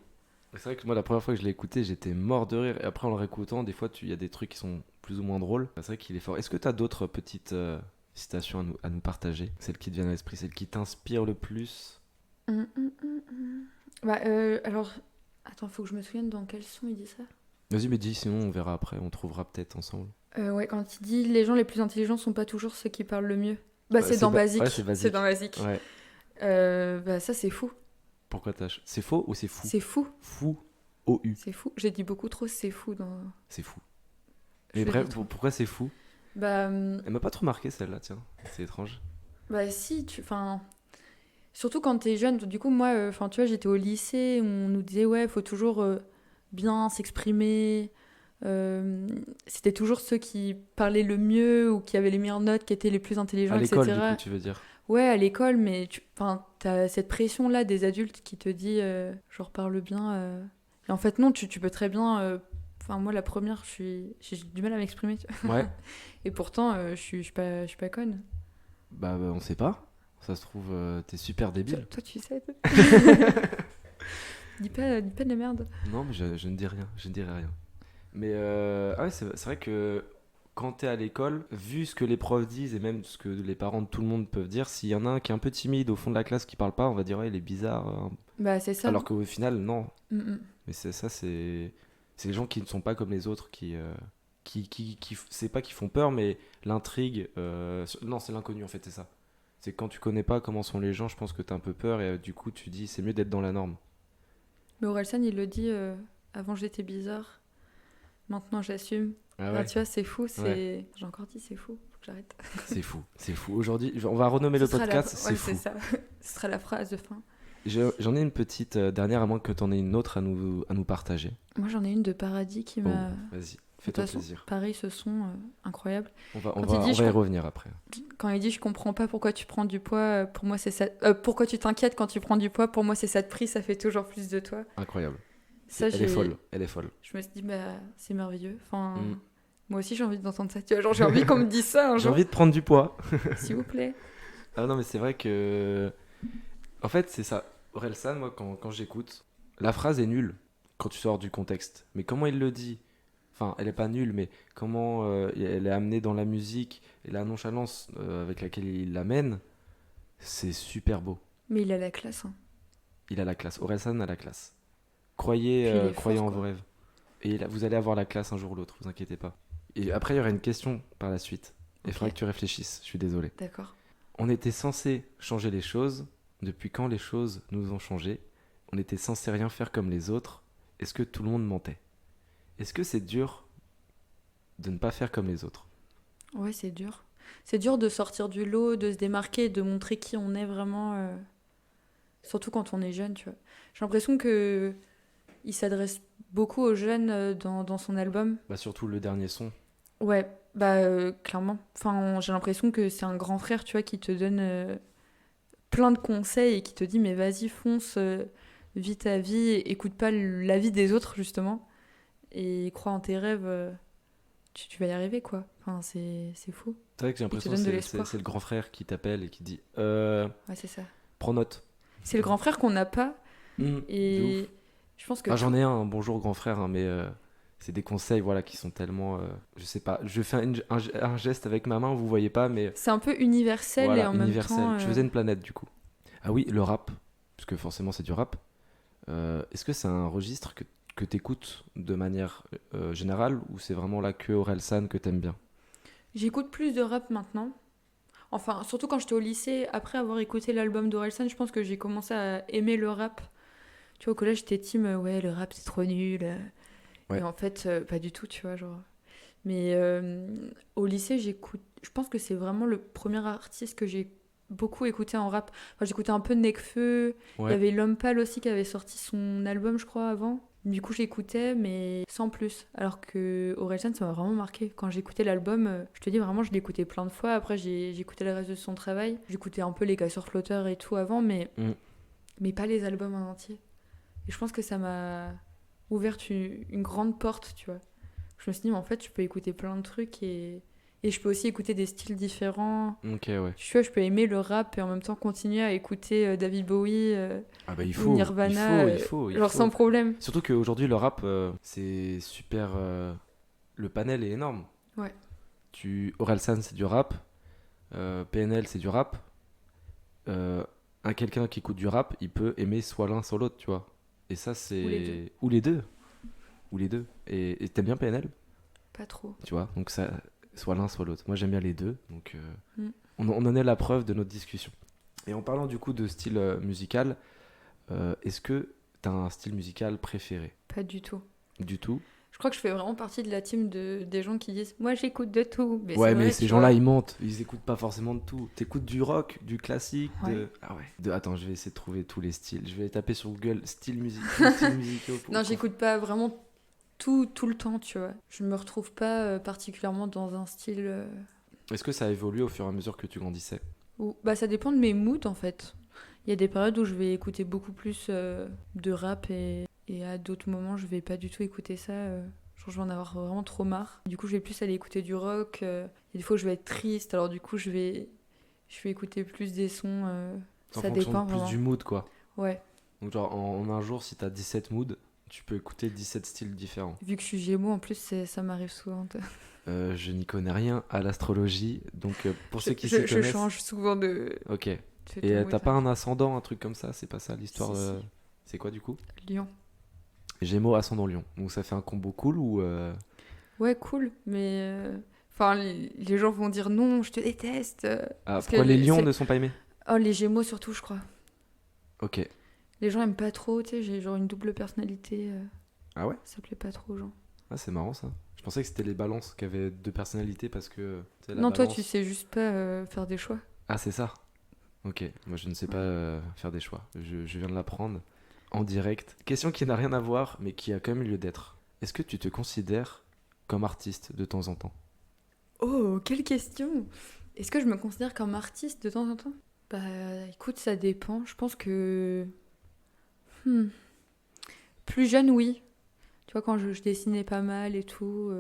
C'est vrai que moi, la première fois que je l'ai écouté, j'étais mort de rire. Et après, en le réécoutant, des fois, il y a des trucs qui sont plus ou moins drôles. C'est vrai qu'il est fort. Est-ce que tu as d'autres petites citations à nous partager? Celles qui te viennent à l'esprit, celles qui t'inspirent le plus? Bah, alors... Attends, faut que je me souvienne dans quel son il dit ça. Vas-y, mais dis, sinon on verra après, on trouvera peut-être ensemble. Ouais, quand il dit les gens les plus intelligents sont pas toujours ceux qui parlent le mieux. Bah, c'est dans ouais, Basique. c'est Basique. C'est dans Basique. Ouais. Bah, ça, c'est fou. Pourquoi c'est faux ou c'est fou? C'est fou. Fou. O-U. C'est fou. J'ai dit beaucoup trop c'est fou dans... C'est fou. Je Mais le bref, dis trop. pourquoi c'est fou? Bah, Elle m'a pas trop marqué celle-là, tiens. C'est étrange. bah si, enfin... Surtout quand t'es jeune. Du coup, moi, enfin, tu vois, j'étais au lycée, on nous disait, ouais, faut toujours bien s'exprimer. C'était toujours ceux qui parlaient le mieux ou qui avaient les meilleures notes, qui étaient les plus intelligents, À l'école, etc. du coup, tu veux dire? Ouais, à l'école, mais t'as cette pression-là des adultes qui te dit, genre, parle bien. Et en fait, non, tu peux très bien... Enfin, moi, la première, j'ai du mal à m'exprimer. Tu vois. Ouais. Et pourtant, je suis pas conne. Bah, on sait pas. Ça se trouve, t'es super débile. Toi, tu sais. Toi. dis pas de la merde. Non, mais je ne dis rien. Je ne dirai rien. Mais ouais, c'est vrai que quand t'es à l'école, vu ce que les profs disent et même ce que les parents de tout le monde peuvent dire, s'il y en a un qui est un peu timide au fond de la classe qui parle pas, on va dire ouais, il est bizarre. Bah, c'est ça. Alors qu'au final, non. Mm-mm. Mais c'est les gens qui ne sont pas comme les autres qui c'est pas qui font peur, mais l'intrigue. Non, c'est l'inconnu en fait, c'est ça. C'est quand tu connais pas comment sont les gens, je pense que t'as un peu peur et du coup tu dis c'est mieux d'être dans la norme. Mais Orelsan, il le dit, avant j'étais bizarre, maintenant j'assume. Ah Enfin, ouais. tu vois, c'est fou, c'est... Ouais. J'ai encore dit c'est fou, faut que j'arrête. C'est fou. Aujourd'hui, on va renommer le Ce sera podcast, ouais, c'est fou. c'est ça. Ce sera la phrase de fin. J'en ai une petite dernière, à moins que t'en aies une autre à nous partager. Moi, j'en ai une de Paradis qui Oh, m'a... vas-y, De toute fais-toi façon, plaisir. pareil, ce son incroyable. On va Quand il dit, y revenir après. Quand il dit je comprends pas pourquoi tu prends du poids, pour moi c'est ça. Pourquoi tu t'inquiètes quand tu prends du poids, pour moi c'est ça de prix, ça fait toujours plus de toi. Incroyable. Ça, Elle est folle. Je me suis dit bah c'est merveilleux. Enfin, Mm. moi aussi j'ai envie d'entendre ça. Tu vois, genre j'ai envie qu'on me dise ça un J'ai jour. envie de prendre du poids. S'il vous plaît. Ah non, mais c'est vrai que. En fait, c'est ça. Orelsan, moi, quand j'écoute, la phrase est nulle quand tu sors du contexte. Mais comment il le dit? Enfin, elle est pas nulle, mais comment elle est amenée dans la musique et la nonchalance avec laquelle il l'amène, c'est super beau. Mais il a la classe. Hein. Il a la classe. Orelsan a la classe. Puis il est Croyez fort, en quoi. vos rêves. Et là, vous allez avoir la classe un jour ou l'autre, vous inquiétez pas. Et après, il y aura une question par la suite. Il Ok. faudra que tu réfléchisses, je suis désolé. D'accord. On était censé changer les choses. Depuis quand les choses nous ont changé? on était censé rien faire comme les autres. Est-ce que tout le monde mentait? Est-ce que c'est dur de ne pas faire comme les autres? Ouais, c'est dur. C'est dur de sortir du lot, de se démarquer, de montrer qui on est vraiment. Surtout quand on est jeune, tu vois. J'ai l'impression que il s'adresse beaucoup aux jeunes dans son album. Bah surtout le dernier son. Ouais, bah clairement. Enfin, j'ai l'impression que c'est un grand frère, tu vois, qui te donne plein de conseils et qui te dit mais vas-y, fonce, vis ta vie, écoute pas la vie des autres, justement. Et crois en tes rêves, tu vas y arriver, quoi. Enfin, c'est fou. C'est vrai que j'ai Il te l'impression donne de que l'espoir. c'est le grand frère qui t'appelle et qui dit Ouais, c'est ça. prends note. C'est le grand frère qu'on n'a pas. De ouf. Et je pense que Ah, j'en ai un bonjour grand frère, hein, mais c'est des conseils voilà, qui sont tellement. Je sais pas, je fais un geste avec ma main, vous voyez pas, mais c'est un peu universel voilà, et en universel. même temps. Je faisais une planète du coup. Ah oui, le rap, parce que forcément c'est du rap. Est-ce que c'est un registre que tu écoutes de manière générale ou c'est vraiment là que Orelsan que t'aimes bien? J'écoute plus de rap maintenant. Enfin, surtout quand j'étais au lycée, après avoir écouté l'album d'Orelsan, je pense que j'ai commencé à aimer le rap. Tu vois, au collège, j'étais team, ouais, le rap c'est trop nul. Ouais. Et en fait, pas du tout, tu vois, genre. Mais au lycée, j'écoute. Je pense que c'est vraiment le premier artiste que j'ai beaucoup écouté en rap. Enfin, j'écoutais un peu Nekfeu. Il y Ouais. avait L'Homme Pâle aussi qui avait sorti son album, je crois, avant. Du coup, j'écoutais, mais sans plus. Alors que Orelsan, ça m'a vraiment marqué. Quand j'écoutais l'album, je te dis vraiment, je l'écoutais plein de fois. Après, j'écoutais le reste de son travail. J'écoutais un peu les casseurs flotteurs et tout avant, Mm. mais pas les albums en entier. Et je pense que ça m'a ouvert une grande porte, tu vois. Je me suis dit, mais en fait, je peux écouter plein de trucs et je peux aussi écouter des styles différents. Ok, ouais. Tu vois, je peux aimer le rap et en même temps continuer à écouter David Bowie Ah bah il ou faut, Nirvana, il genre faut. sans problème. Surtout qu'aujourd'hui le rap, c'est super. Le panel est énorme. Ouais. Orelsan c'est du rap, PNL c'est du rap. Quelqu'un qui écoute du rap, il peut aimer soit l'un soit l'autre, tu vois. Et ça c'est. Ou les deux. Ou les deux. Ou les deux. Et t'aimes bien PNL, Pas trop. tu vois. Donc ça, soit l'un soit l'autre. Moi j'aime bien les deux. Donc Mm. on en est la preuve de notre discussion. Et en parlant du coup de style musical, est-ce que t'as un style musical préféré? Pas du tout. Du tout? Je crois que je fais vraiment partie de la team des gens qui disent moi j'écoute de tout. Mais Ouais, c'est mais vrai, ces tu gens-là, vois. ils mentent. Ils écoutent pas forcément de tout. T'écoutes du rock, du classique, de... Ouais. Ah ouais. Attends, je vais essayer de trouver tous les styles. Je vais taper sur Google style musique, style musicaux. Non, j'écoute pas vraiment tout le temps, tu vois. Je me retrouve pas particulièrement dans un style Est-ce que ça a évolué au fur et à mesure que tu grandissais? où... Bah, ça dépend de mes moods, en fait. Il y a des périodes où je vais écouter beaucoup plus de rap et à d'autres moments, je vais pas du tout écouter ça. Genre, je vais en avoir vraiment trop marre. Du coup, je vais plus aller écouter du rock. Il y a des fois où je vais être triste, alors du coup, je vais écouter plus des sons. En Ça fonction dépend plus vraiment. du mood, quoi. Ouais. Donc, genre, en un jour, si t'as 17 moods, tu peux écouter 17 styles différents. Vu que je suis Gémeaux, en plus, ça m'arrive souvent. Je n'y connais rien à l'astrologie, donc pour ceux qui s'y Je connaissent... change souvent de. Ok. de Et ton t'as pas mot, un ascendant, un truc comme ça? C'est pas ça l'histoire? Si, si. C'est quoi du coup? Lyon. Gémeaux, ascendant Lion. Donc ça fait un combo cool ou... Ouais, cool, mais. Enfin, les gens vont dire non, je te déteste. Ah, Parce pourquoi que les lions c'est- ne sont pas aimés? Oh, les Gémeaux surtout, je crois. Ok. Les gens aiment pas trop, tu sais, j'ai genre une double personnalité. Ah ouais? Ça plaît pas trop aux gens. Ah, c'est marrant ça. Je pensais que c'était les balances qui avaient deux personnalités parce que... tu sais, la Non, toi, balance- tu sais juste pas faire des choix. Ah, c'est ça. Ok. Moi, je ne sais pas faire des choix. Je viens de l'apprendre en direct. Question qui n'a rien à voir, mais qui a quand même lieu d'être. Est-ce que tu te considères comme artiste de temps en temps? Oh, quelle question! Est-ce que je me considère comme artiste de temps en temps? Bah, écoute, ça dépend. Je pense que. Plus jeune, oui. Tu vois, quand je dessinais pas mal et tout,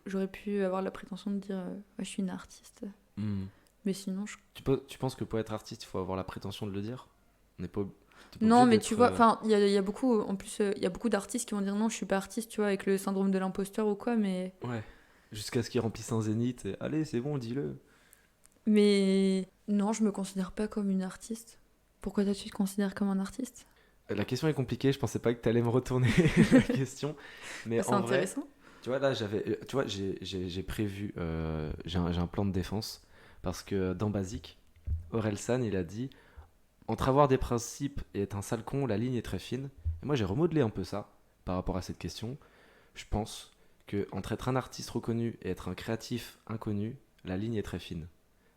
j'aurais pu avoir la prétention de dire ouais, je suis une artiste. Hmm. Mais sinon, Tu penses que pour être artiste, il faut avoir la prétention de le dire? On n'est pas... t'es pas non, obligé mais d'être, tu vois, enfin, il y a beaucoup, en plus, il y a beaucoup d'artistes qui vont dire non, je suis pas artiste, tu vois, avec le syndrome de l'imposteur ou quoi, mais. Ouais. Jusqu'à ce qu'ils remplissent un zénith et... Allez, c'est bon, dis-le. Mais non, je me considère pas comme une artiste. Pourquoi toi tu te considères comme un artiste? La question est compliquée, je pensais pas que t'allais me retourner la question. Mais C'est en vrai, intéressant. tu vois, là, tu vois, j'ai prévu, j'ai un plan de défense. Parce que dans Basique, Orelsan, il a dit entre avoir des principes et être un sale con, la ligne est très fine. Et moi, j'ai remodelé un peu ça par rapport à cette question. Je pense que entre être un artiste reconnu et être un créatif inconnu, la ligne est très fine.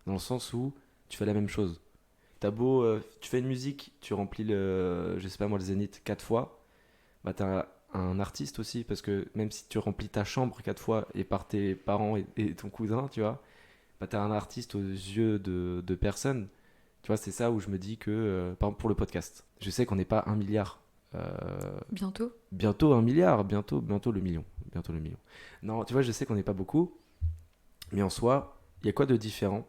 Dans le sens où tu fais la même chose. T'as beau, tu fais une musique, tu remplis je sais pas moi, le Zénith 4 fois, bah t'as un artiste aussi, parce que même si tu remplis ta chambre 4 fois et par tes parents et ton cousin, tu vois, bah t'as un artiste aux yeux de personnes. Tu vois, c'est ça où je me dis que, par exemple pour le podcast, je sais qu'on n'est pas 1 milliard. Bientôt. Bientôt 1 milliard, bientôt le million. Bientôt le million. Non, tu vois, je sais qu'on n'est pas beaucoup, mais en soi, il y a quoi de différent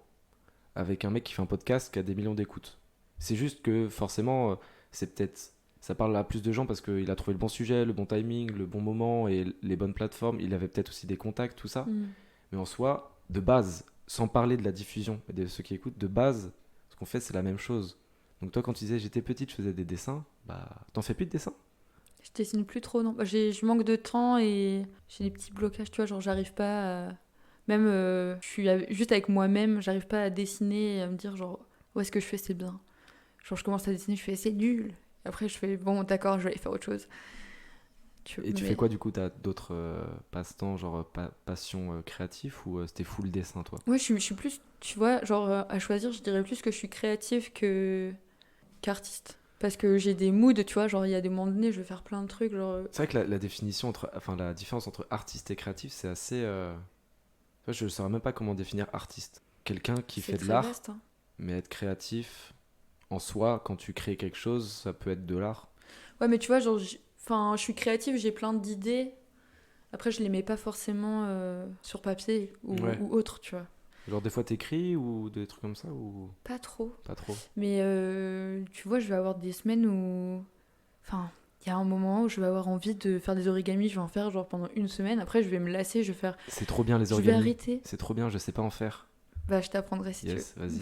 avec un mec qui fait un podcast qui a des millions d'écoutes? C'est juste que forcément, c'est peut-être. Ça parle à plus de gens parce qu'il a trouvé le bon sujet, le bon timing, le bon moment et les bonnes plateformes. Il avait peut-être aussi des contacts, tout ça. Mm. Mais en soi, de base, sans parler de la diffusion et de ceux qui écoutent, de base, ce qu'on fait, c'est la même chose. Donc toi, quand tu disais j'étais petite, je faisais des dessins, bah t'en fais plus de dessins? Je dessine plus trop, non. Bah, je manque de temps et j'ai des petits blocages, tu vois, genre j'arrive pas à... Même, je suis juste avec moi-même, j'arrive pas à dessiner et à me dire, genre, où est-ce que je fais, c'est bien. Genre, je commence à dessiner, je fais, c'est nul. Après, je fais, bon, d'accord, je vais aller faire autre chose. Et tu Mais- fais quoi du coup? T'as d'autres passe-temps, genre passion créatif ou c'était full dessin toi? Ouais, je suis plus, tu vois, genre, à choisir, je dirais plus que je suis créative qu'artiste. Parce que j'ai des moods, tu vois, genre, il y a des moments donnés, je vais faire plein de trucs, genre... C'est vrai que la définition enfin la différence entre artiste et créatif, c'est assez. Tu vois, je ne saurais même pas comment définir artiste. Quelqu'un qui c'est fait de très l'art, vaste, hein. mais être créatif, en soi, quand tu crées quelque chose, ça peut être de l'art. Ouais, mais tu vois, genre, enfin, je suis créative, j'ai plein d'idées. Après, je les mets pas forcément sur papier Ouais. ou autre, tu vois. Genre des fois t'écris ou des trucs comme ça ou Pas trop. pas trop? Mais tu vois, je vais avoir des semaines où... Enfin, il y a un moment où je vais avoir envie de faire des origamis, je vais en faire genre pendant une semaine. Après, je vais me lasser, je vais faire... C'est trop bien les Je vais origami. arrêter. C'est trop bien, je sais pas en faire. Bah, je t'apprendrai si Yes, vas-y.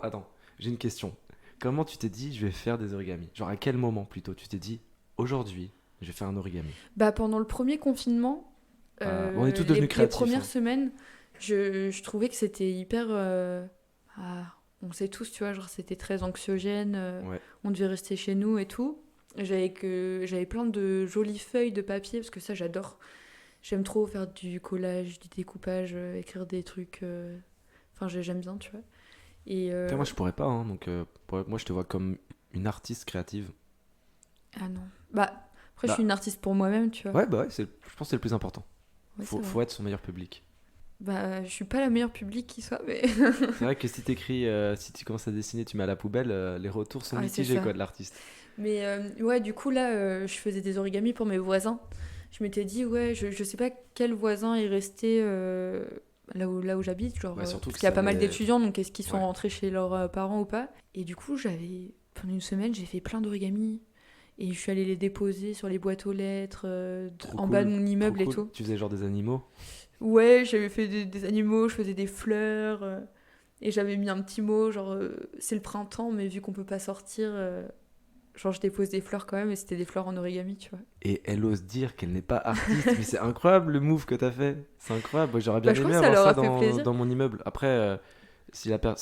Attends, j'ai une question. Comment tu t'es dit je vais faire des origamis? Genre à quel moment plutôt tu t'es dit aujourd'hui je vais faire un origami? tu veux. Bah, pendant le premier confinement, On est tous devenus les créatifs. premières Hein. semaines, je trouvais que c'était hyper... on sait tous, tu vois, genre c'était très anxiogène, Ouais. on devait rester chez nous et tout. J'avais plein de jolies feuilles de papier, parce que ça j'adore. J'aime trop faire du collage, du découpage, écrire des trucs. Enfin, j'aime bien, tu vois. Et Après, moi je pourrais pas, hein, donc moi je te vois comme une artiste créative. ah non. Bah, après, je Bah. suis une artiste pour moi-même, tu vois. Ouais, bah ouais, je pense que c'est le plus important. Ouais, Faut, c'est faut vrai. être son meilleur public. Bah, je suis pas la meilleure public qui soit, mais. C'est vrai que si t'écris, si tu commences à dessiner, tu mets à la poubelle, les retours sont Ouais, c'est mitigés ça. quoi de l'artiste. Mais ouais, du coup, là, je faisais des origamis pour mes voisins. Je m'étais dit, ouais, je sais pas quel voisin est resté là où j'habite, genre, Ouais, surtout parce que qu'il y a ça pas mal met- d'étudiants, donc est-ce qu'ils sont Ouais. rentrés chez leurs parents ou pas? Et du coup, pendant une semaine, j'ai fait plein d'origamis. Et je suis allée les déposer sur les boîtes aux lettres, Trop en cool, bas de mon immeuble trop et cool. tout. Tu faisais genre des animaux. Ouais, j'avais fait des animaux, je faisais des fleurs. Et j'avais mis un petit mot, genre, c'est le printemps, mais vu qu'on peut pas sortir, genre, je dépose des fleurs quand même, et c'était des fleurs en origami, tu vois. Et elle ose dire qu'elle n'est pas artiste, mais c'est incroyable le move que t'as fait. C'est incroyable. Moi, j'aurais bien Bah, je aimé pense que ça avoir leur ça a fait plaisir. dans mon immeuble. Après, si par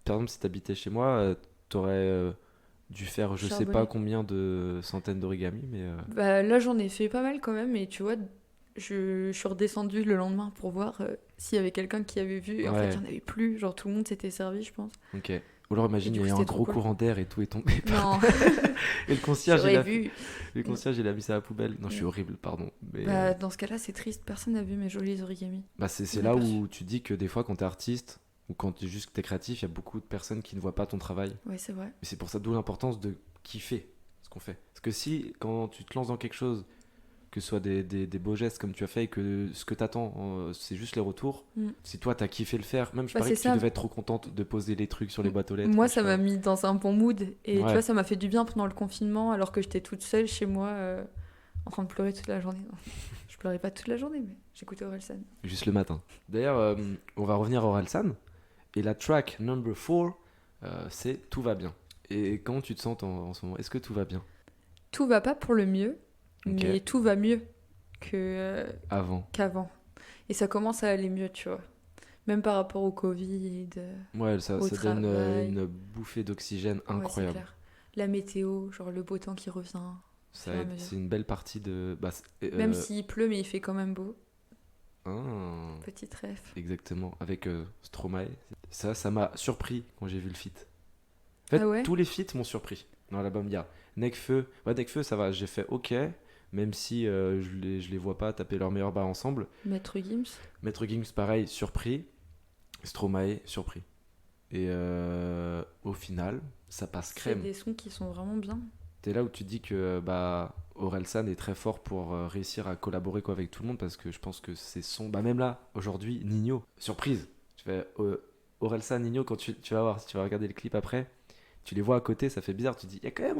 exemple si t'habitais chez moi, t'aurais dû faire je sais pas Charbonner. combien de centaines d'origami, mais Bah, là, j'en ai fait pas mal quand même, et tu vois, je suis redescendue le lendemain pour voir s'il y avait quelqu'un qui avait vu. Et en fait, Ouais. il y en avait plus. Genre, tout le monde s'était servi, je pense. ok. Ou alors imagine Et du il y coup, a un c'était trop gros cool. courant d'air et tout est tombé. Non, Et j'aurais vu. le concierge il a mis ça à la poubelle. Non, je suis horrible, pardon. Mais Bah, dans ce cas-là, c'est triste. Personne n'a vu mes jolis origamis. c'est on a là pas où tu dis que des fois quand t'es artiste ou quand t'es créatif, il y a beaucoup de personnes qui ne voient pas ton travail. Ouais, c'est vrai. Et c'est pour ça d'où l'importance de kiffer ce qu'on fait. Parce que si, quand tu te lances dans quelque chose, que ce soit des beaux gestes comme tu as fait et que ce que t'attends, c'est juste les retours, Mm. si toi t'as kiffé le faire, même je Bah, parie c'est que tu ça. devais être trop contente de poser les trucs sur les boîtes aux lettres. Moi, je ça sais m'a pas. mis dans un bon mood. Et Ouais. tu vois, ça m'a fait du bien pendant le confinement, alors que j'étais toute seule chez moi, en train de pleurer toute la journée. Non, je pleurais pas toute la journée, mais j'écoutais Orelsan. Juste le matin. D'ailleurs, on va revenir à Orelsan. Et la track number 4, c'est Tout va bien. Et comment tu te sens en ce moment? Est-ce que tout va bien? Tout va pas pour le mieux, Ok. mais tout va mieux Avant. qu'avant. Et ça commence à aller mieux, tu vois. Même par rapport au Covid. Ouais, ça Au donne travail. une bouffée d'oxygène Ouais, c'est incroyable. clair. La météo, genre le beau temps qui revient. Ça fur et à aide. mesure. C'est une belle partie de. Même s'il pleut, mais il fait quand même beau. Ah, Petite ref. exactement. Avec Stromae. Ça m'a surpris quand j'ai vu le feat. En fait, Ah ouais? tous les feats m'ont surpris dans l'album. Il y a Nekfeu. Ouais, Nekfeu, ça va. J'ai fait OK, même si je les vois pas taper leur meilleur bas ensemble. Maître Gims. Maître Gims, pareil, surpris. Stromae, surpris. Et au final, ça passe C'est crème. des sons qui sont vraiment bien. T'es là où tu dis que Orelsan est très fort pour réussir à collaborer quoi, avec tout le monde parce que je pense que ces sons, même là, aujourd'hui, Nino, surprise. Tu fais Orelsan, Nino, quand tu vas voir, si tu vas regarder le clip après, tu les vois à côté, ça fait bizarre. Tu te dis, il y a quand même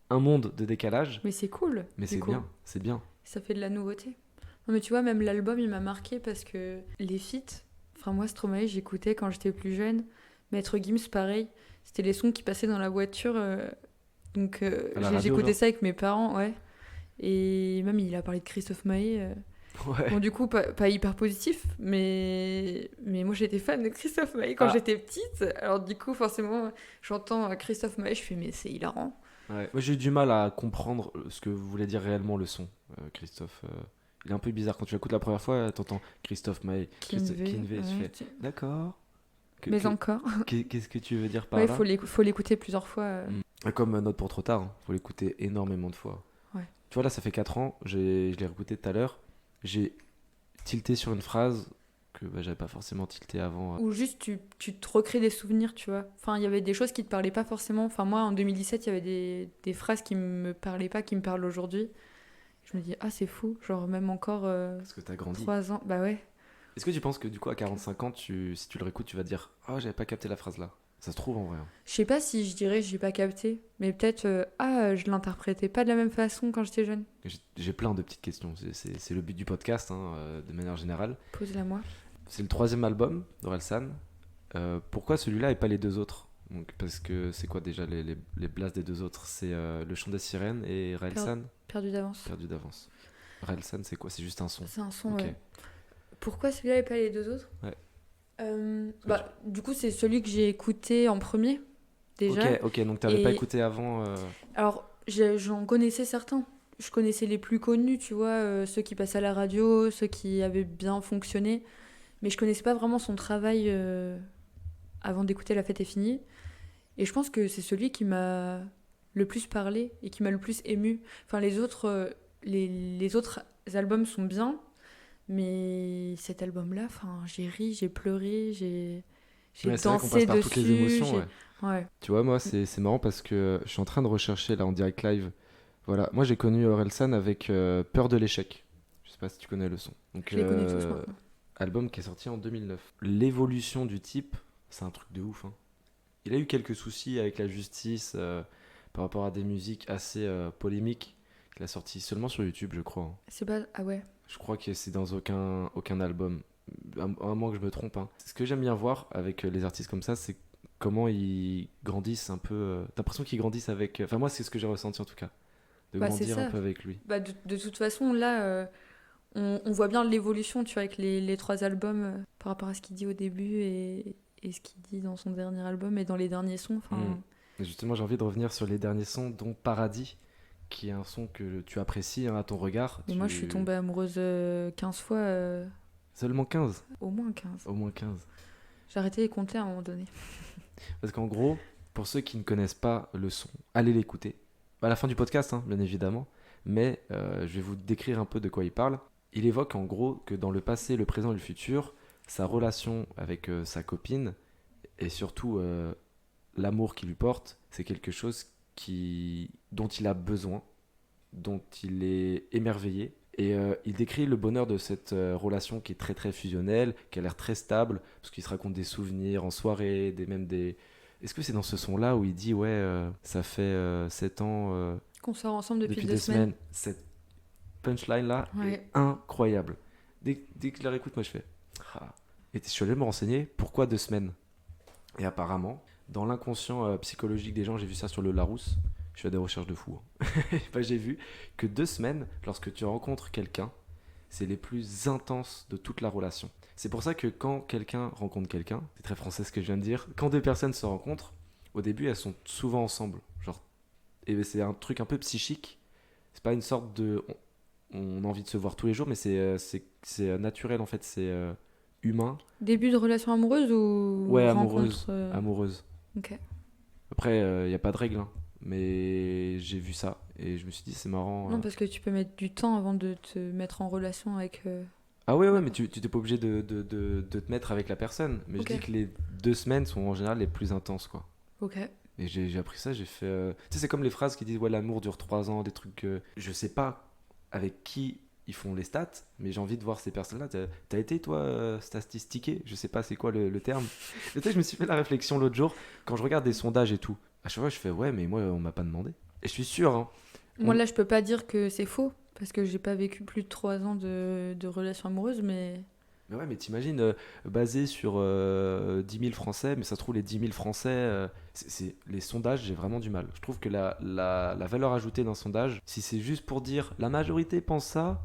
un monde de décalage, Mais c'est cool. mais du c'est coup. bien, c'est bien. Ça fait de la nouveauté. Non, mais tu vois, même l'album, il m'a marqué parce que les feats, enfin, moi, Stromae, j'écoutais quand j'étais plus jeune. Maître Gims, pareil. C'était les sons qui passaient dans la voiture. Donc, À la radio, j'écoutais genre. ça avec mes parents, ouais. Et même, il a parlé de Christophe Maé. Ouais. Bon, du coup, pas hyper positif, mais moi, j'étais fan de Christophe Maé quand Ah. j'étais petite. Alors, du coup, forcément, j'entends Christophe Maé, je fais, mais c'est hilarant. Ouais. Moi, j'ai eu du mal à comprendre ce que voulait dire réellement le son, Christophe. Il est un peu bizarre quand tu l'écoutes la première fois, t'entends Christophe Maé, Kinvey, Kinvey, tu ouais, fais d'accord. mais encore. Qu'est-ce que tu veux dire par Ouais, là? faut l'écouter plusieurs fois. Comme Note pour trop tard, faut l'écouter énormément de fois. Ouais. Tu vois, là, ça fait 4 ans, je l'ai réécouté tout à l'heure. J'ai tilté sur une phrase que j'avais pas forcément tilté avant. Ou juste tu te recrées des souvenirs, tu vois. Enfin, il y avait des choses qui te parlaient pas forcément. Enfin, moi, en 2017, il y avait des phrases qui me parlaient pas, qui me parlent aujourd'hui. Je me dis, ah, c'est fou. Genre, même encore Parce que t'as grandi. 3 ans. Bah ouais. Est-ce que tu penses que du coup, à 45 ans, si tu le réécoutes, tu vas te dire oh, j'avais pas capté la phrase là? Ça se trouve en vrai. Hein. Je sais pas si je dirais j'ai pas capté. Mais peut-être, je l'interprétais pas de la même façon quand j'étais jeune. J'ai plein de petites questions. C'est le but du podcast, hein, de manière générale. Pose-la moi. C'est le 3e album d'Orelsan. Pourquoi celui-là et pas les 2 autres? Donc, parce que c'est quoi déjà les blasts des 2 autres? C'est Le Chant des Sirènes et Raelsan Perdu d'avance. Perdu d'avance. Raelsan, c'est quoi? C'est juste un son. C'est un son, Ok. ouais. Pourquoi celui-là et pas les 2 autres? Ouais. Du coup, c'est celui que j'ai écouté en premier, déjà. Ok, donc t'avais pas Et- écouté avant. Alors, j'en connaissais certains. Je connaissais les plus connus, tu vois, ceux qui passaient à la radio, ceux qui avaient bien fonctionné. Mais je connaissais pas vraiment son travail avant d'écouter La Fête est finie. Et je pense que c'est celui qui m'a le plus parlé et qui m'a le plus ému. Enfin, les autres albums sont bien, mais cet album-là, enfin, j'ai ri, j'ai pleuré, j'ai Ouais, c'est vrai qu'on dansé passe par dessus. toutes les émotions. Ouais. Ouais. Tu vois, moi, c'est marrant parce que je suis en train de rechercher là en direct live. Voilà, moi j'ai connu Orelsan avec Peur de l'échec. Je sais pas si tu connais le son. Donc, Je les connais tous maintenant. album qui est sorti en 2009. L'évolution du type, c'est un truc de ouf. Hein. Il a eu quelques soucis avec la justice par rapport à des musiques assez polémiques qu'il a sorti seulement sur YouTube, je crois. Hein. C'est pas... Ah ouais. Je crois que c'est dans aucun album. À un moment que je me trompe. Hein. Ce que j'aime bien voir avec les artistes comme ça, c'est comment ils grandissent un peu. T'as l'impression qu'ils grandissent avec. Enfin, moi, c'est ce que j'ai ressenti en tout cas. De Bah, c'est grandir ça. un peu avec lui. Bah, de toute façon, là, on voit bien l'évolution, tu vois, avec les 3 albums par rapport à ce qu'il dit au début et ce qu'il dit dans son dernier album et dans les derniers sons. Enfin, Et justement, j'ai envie de revenir sur les derniers sons, dont Paradis, qui est un son que tu apprécies hein, à ton regard. mais moi, je suis tombée amoureuse 15 fois, Seulement 15. au moins 15. Au moins 15. J'ai arrêté les compter à un moment donné. Parce qu'en gros, pour ceux qui ne connaissent pas le son, allez l'écouter. À la fin du podcast, hein, bien évidemment. Mais je vais vous décrire un peu de quoi il parle. Il évoque en gros que dans le passé, le présent et le futur, sa relation avec sa copine et surtout l'amour qu'il lui porte, c'est quelque chose dont il a besoin, dont il est émerveillé. Et il décrit le bonheur de cette relation qui est très très fusionnelle, qui a l'air très stable, parce qu'il se raconte des souvenirs en soirée, même des... Est-ce que c'est dans ce son-là où il dit ouais, ça fait 7 ans Qu'on sort ensemble depuis 2 2 semaines. Cette punchline-là Ouais. est incroyable. Dès que je la réécoute, moi je fais ah. Et je suis allé me renseigner pourquoi 2 semaines. Et apparemment, dans l'inconscient psychologique des gens, j'ai vu ça sur le Larousse. Je fais des recherches de fou. Hein. J'ai vu que 2 semaines, lorsque tu rencontres quelqu'un, c'est les plus intenses de toute la relation. C'est pour ça que quand quelqu'un rencontre quelqu'un, c'est très français ce que je viens de dire, quand 2 personnes se rencontrent, au début elles sont souvent ensemble. Genre, et c'est un truc un peu psychique. c'est pas une sorte de on a envie de se voir tous les jours, mais c'est naturel en fait, c'est humain. Début de relation amoureuse ou Ouais, rencontre amoureuse. Ok. Après, il n'y a pas de règle, hein, mais j'ai vu ça et je me suis dit, c'est marrant. Non, parce que tu peux mettre du temps avant de te mettre en relation avec. Ah ouais, mais tu t'es pas obligé de te mettre avec la personne. Mais Ok. je dis que les 2 semaines sont en général les plus intenses, quoi. Ok. Et j'ai appris ça, j'ai fait... Tu sais, c'est comme les phrases qui disent, ouais, l'amour dure 3 ans, des trucs... Je sais pas avec qui ils font les stats, mais j'ai envie de voir ces personnes-là. T'as été, toi, statistiqué? Je sais pas c'est quoi le terme. Et tu sais, je me suis fait la réflexion l'autre jour, quand je regarde des sondages et tout. À chaque fois, je fais, ouais, mais moi, on m'a pas demandé. Et je suis sûr, hein. Moi, là, je peux pas dire que c'est faux, parce que j'ai pas vécu plus de 3 ans de relation amoureuse, mais. Mais ouais, mais t'imagines, basé sur 10 000 Français, mais ça se trouve, les 10 000 Français, les sondages, j'ai vraiment du mal. Je trouve que la valeur ajoutée d'un sondage, si c'est juste pour dire la majorité pense ça,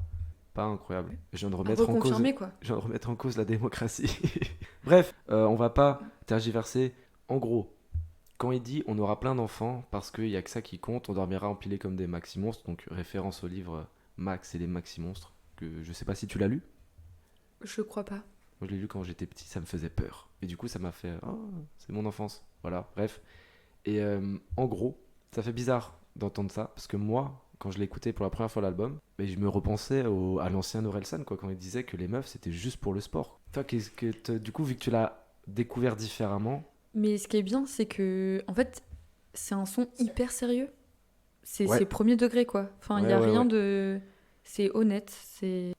pas incroyable. Je viens de À remettre en cause, reconfirmer, quoi. je viens de remettre en cause la démocratie. Bref, on va pas tergiverser. En gros, quand il dit on aura plein d'enfants parce qu'il y a que ça qui compte, on dormira empilés comme des maxi-monstres, donc référence au livre Max et les maxi-monstres, que je sais pas si tu l'as lu. Je crois pas. Moi, je l'ai lu quand j'étais petit, ça me faisait peur. Et du coup, ça m'a fait oh, c'est mon enfance. Voilà, bref. Et en gros, ça fait bizarre d'entendre ça, parce que moi, quand je l'écoutais pour la première fois l'album, mais je me repensais à l'ancien Orelsan, quoi, quand il disait que les meufs, c'était juste pour le sport. Toi, du coup, vu que tu l'as découvert différemment, Mais ce qui est bien, c'est que, en fait, c'est un son hyper sérieux. Ouais. C'est premier degré, quoi. Enfin, il Ouais, y a ouais, rien ouais. de. C'est honnête.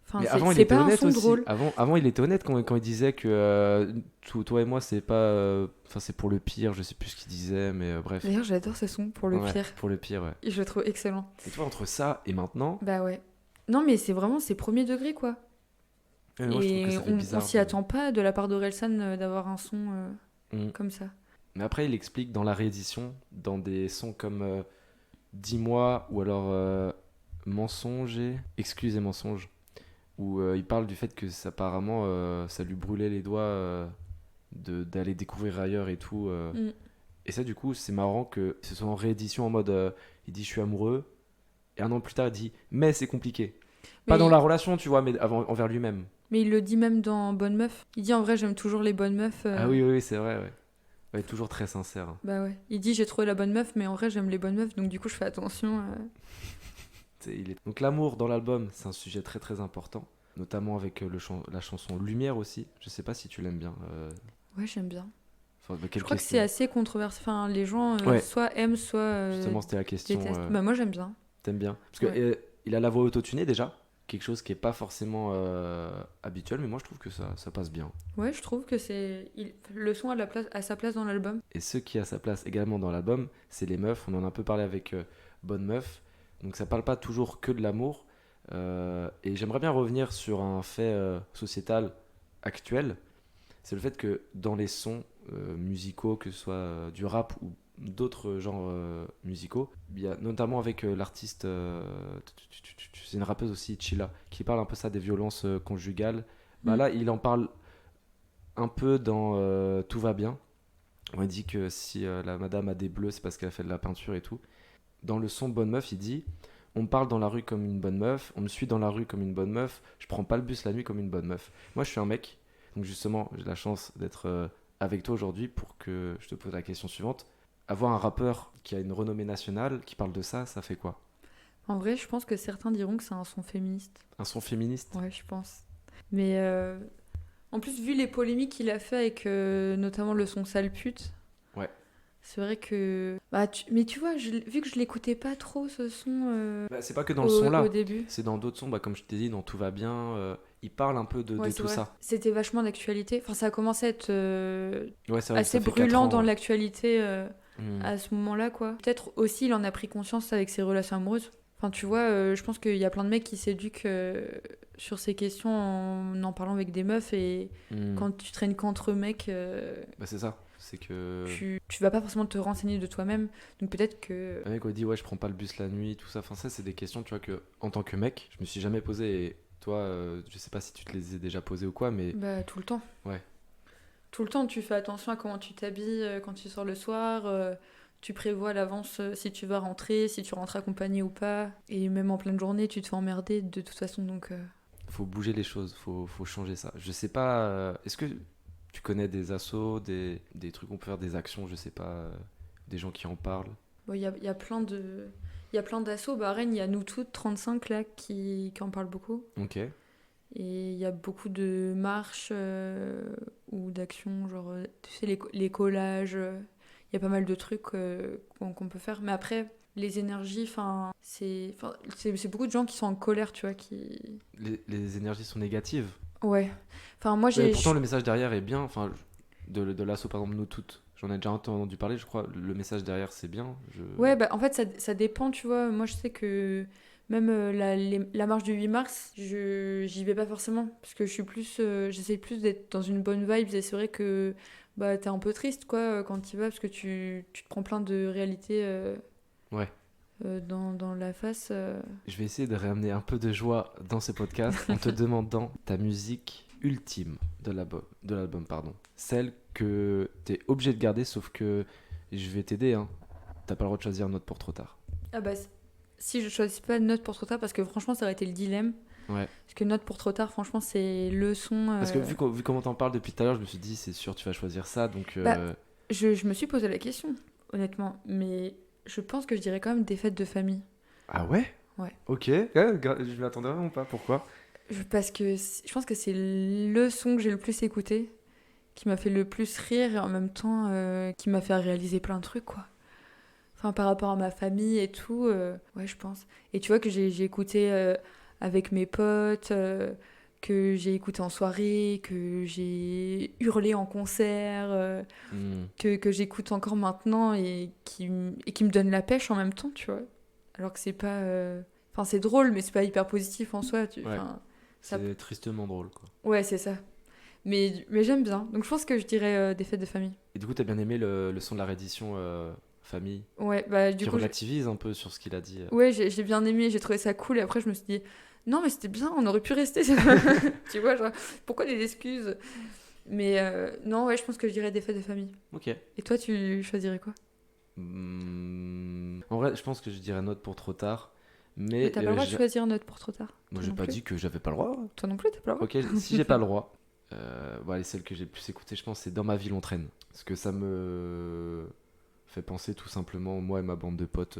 Enfin, mais avant, il c'est était pas un honnête son aussi. drôle. Avant, il était honnête quand il disait que toi et moi, c'est pas. Enfin, c'est pour le pire, je sais plus ce qu'il disait, mais bref. D'ailleurs, j'adore ce son pour le Ouais, pire. pour le pire, ouais. Et je le trouve excellent. Et tu vois, entre ça et maintenant, Bah ouais. Non, mais c'est vraiment, c'est premier degré, quoi. moi, je trouve que Et ça fait on bizarre. s'y attend pas de la part d'Orelsan d'avoir un son Mm. comme ça. Mais après, il explique dans la réédition, dans des sons comme Dis-moi ou alors Mensonge, Excuse et Mensonge, où il parle du fait que apparemment ça lui brûlait les doigts d'aller découvrir ailleurs et tout. Mm. Et ça, du coup, c'est marrant que ce soit en réédition en mode il dit je suis amoureux, et un an plus tard, il dit mais c'est compliqué. Pas Mais dans la relation, tu vois, mais envers lui-même. Mais il le dit même dans Bonne Meuf. Il dit en vrai, j'aime toujours les bonnes meufs. Ah oui, c'est vrai, ouais. Ouais, toujours très sincère. Bah ouais. Il dit j'ai trouvé la bonne meuf, mais en vrai, j'aime les bonnes meufs, donc du coup, je fais attention. Donc l'amour dans l'album, c'est un sujet très très important, notamment avec la chanson Lumière aussi. Je sais pas si tu l'aimes bien. Ouais, j'aime bien. Enfin, Je crois que c'est assez controversé. Enfin, les gens Ouais. soit aiment, soit Justement, c'était la question. détestent. Bah moi, j'aime bien. T'aimes bien? Parce que Ouais. il a la voix autotunée déjà, quelque chose qui est pas forcément habituel, mais moi je trouve que ça passe bien. Ouais, je trouve que le son a sa place dans l'album. Et ce qui a sa place également dans l'album, c'est les meufs. On en a un peu parlé avec Bonne Meuf. Donc ça parle pas toujours que de l'amour. Et j'aimerais bien revenir sur un fait sociétal actuel. C'est le fait que dans les sons musicaux, que ce soit du rap ou d'autres genres musicaux, il y a notamment avec l'artiste, c'est une rappeuse aussi, Chilla, qui parle un peu ça des violences conjugales. Bah là, il en parle un peu dans Tout va bien. On dit que si la madame a des bleus, c'est parce qu'elle a fait de la peinture et tout. Dans le son Bonne Meuf, il dit on me parle dans la rue comme une bonne meuf, on me suit dans la rue comme une bonne meuf, je prends pas le bus la nuit comme une bonne meuf. Moi, je suis un mec, donc justement, j'ai la chance d'être avec toi aujourd'hui pour que je te pose la question suivante. Avoir un rappeur qui a une renommée nationale, qui parle de ça, ça fait quoi? En vrai, je pense que certains diront que c'est un son féministe. Un son féministe? Ouais, je pense. Mais en plus, vu les polémiques qu'il a fait avec notamment le son Sale pute, Ouais. c'est vrai que. Bah, mais tu vois, vu que je l'écoutais pas trop ce son Bah, c'est pas que dans le son là, au début. c'est dans d'autres sons, bah, comme je t'ai dit, dans Tout va bien, il parle un peu de Ouais, c'est tout vrai. ça. C'était vachement d'actualité. Enfin, ça a commencé à être Ouais, c'est vrai, assez ça fait 4 brûlant ans, dans ouais. l'actualité Hmm. à ce moment-là, quoi. Peut-être aussi, il en a pris conscience avec ses relations amoureuses. Enfin, tu vois, je pense qu'il y a plein de mecs qui s'éduquent sur ces questions en parlant avec des meufs et Hmm. quand tu traînes qu'entre mecs, Bah, c'est ça, c'est que... tu vas pas forcément te renseigner de toi-même. Donc peut-être que. Un mec, on dit ouais, je prends pas le bus la nuit, tout ça. Enfin, ça, c'est des questions, tu vois, que en tant que mec, je me suis jamais posé. Et toi, je sais pas si tu te les as déjà posées ou quoi, mais Bah, tout le temps. ouais. Tout le temps, tu fais attention à comment tu t'habilles quand tu sors le soir. Tu prévois à l'avance si tu vas rentrer, si tu rentres accompagné ou pas. Et même en pleine journée, tu te fais emmerder de toute façon. Donc, Faut bouger les choses, faut changer ça. Je sais pas, est-ce que tu connais des assos, des trucs qu'on peut faire, des actions, je sais pas, des gens qui en parlent? bon, il y a plein de... Il y a plein d'assos. Bah, à Rennes, il y a Nous Toutes 35 là, qui en parlent beaucoup. Ok. Et il y a beaucoup de marches ou d'actions, genre, tu sais, les collages. Il y a pas mal de trucs qu'on peut faire. Mais après, les énergies, c'est beaucoup de gens qui sont en colère, tu vois, qui... Les énergies sont négatives. Ouais. Enfin, moi, Mais pourtant, le message derrière est bien. Enfin, de l'asso, par exemple, Nous Toutes. J'en ai déjà entendu parler, je crois. Le message derrière, c'est bien. Ouais, bah, en fait, ça dépend, tu vois. Moi, je sais que même la marche du 8 mars, j'y vais pas forcément. Parce que je suis plus... j'essaie plus d'être dans une bonne vibe. Et c'est vrai que bah, t'es un peu triste, quoi, quand t'y vas. Parce que tu te prends plein de réalités Ouais. dans la face. Je vais essayer de ramener un peu de joie dans ce podcast en te demandant ta musique ultime de l'album, pardon. Celle que t'es obligé de garder, sauf que je vais t'aider, hein. T'as pas le droit de choisir Note pour trop tard. Ah bah, si je choisis pas Note pour trop tard, parce que franchement, ça aurait été le dilemme. Ouais. Parce que Note pour trop tard, franchement, c'est le son... Parce que vu comment t'en parles depuis tout à l'heure, je me suis dit, c'est sûr, tu vas choisir ça, donc... Bah, je me suis posé la question, honnêtement. Mais je pense que je dirais quand même Des fêtes de famille. Ah ouais? Ouais. Ok, je m'attendais vraiment pas, pourquoi? Parce que je pense que c'est le son que j'ai le plus écouté, qui m'a fait le plus rire et en même temps qui m'a fait réaliser plein de trucs, quoi. Enfin, par rapport à ma famille et tout, ouais, je pense. Et tu vois que j'ai écouté avec mes potes, que j'ai écouté en soirée, que j'ai hurlé en concert, que j'écoute encore maintenant et qui me donne la pêche en même temps, tu vois. Alors que c'est pas... Enfin, c'est drôle, mais c'est pas hyper positif en soi. Ouais. Ça... C'est tristement drôle, quoi. Ouais, c'est ça. Mais j'aime bien. Donc je pense que je dirais Des fêtes de famille. Et du coup, t'as bien aimé le son de la réédition Famille, Ouais, bah du qui coup... relativise un peu sur ce qu'il a dit. Ouais, j'ai bien aimé, j'ai trouvé ça cool. Et après, je me suis dit, non, mais c'était bien, on aurait pu rester. Tu vois, genre, pourquoi des excuses? Mais non, ouais, je pense que je dirais Des fêtes de famille. Ok. Et toi, tu choisirais quoi? En vrai, je pense que je dirais Note pour trop tard. Mais T'as pas le droit de choisir Note pour trop tard. moi, Toi j'ai non pas plus. dit que j'avais pas le droit. Toi non plus, t'as pas le droit. Ok, si j'ai pas le droit, allez, celle que j'ai le plus écoutée, je pense, c'est Dans ma ville on traîne. Parce que ça me fait penser tout simplement, moi et ma bande de potes.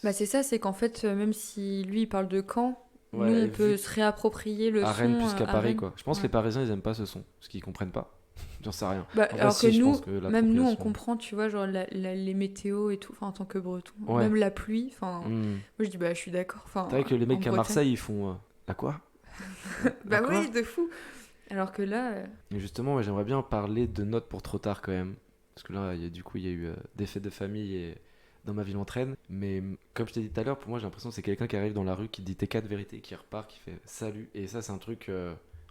Bah c'est ça, c'est qu'en fait, même si lui il parle de Caen, Ouais, nous et on peut vu se réapproprier le à son Rennes plus qu'à à Paris, Rennes. quoi. Je pense que Ouais. les Parisiens, ils aiment pas ce son, parce qu'ils comprennent pas. J'en sais rien. Bah, En vrai, alors si, que je nous, pense que même nous on l'appropriation- comprend, tu vois, genre les météos et tout, enfin en tant que breton. Ouais. Même la pluie, enfin, Hmm. moi je dis bah je suis d'accord. Enfin, C'est vrai que les en mecs à Bretagne. Marseille, ils font... La quoi? Bah La quoi? oui, de fou. Alors que là, Et justement, ouais, j'aimerais bien parler de Notes pour trop tard quand même. Parce que là, du coup, il y a eu Des fêtes de famille et Dans ma ville on traîne. Mais comme je t'ai dit tout à l'heure, pour moi, j'ai l'impression que c'est quelqu'un qui arrive dans la rue, qui dit tes 4 vérités, qui repart, qui fait salut. Et ça, c'est un truc...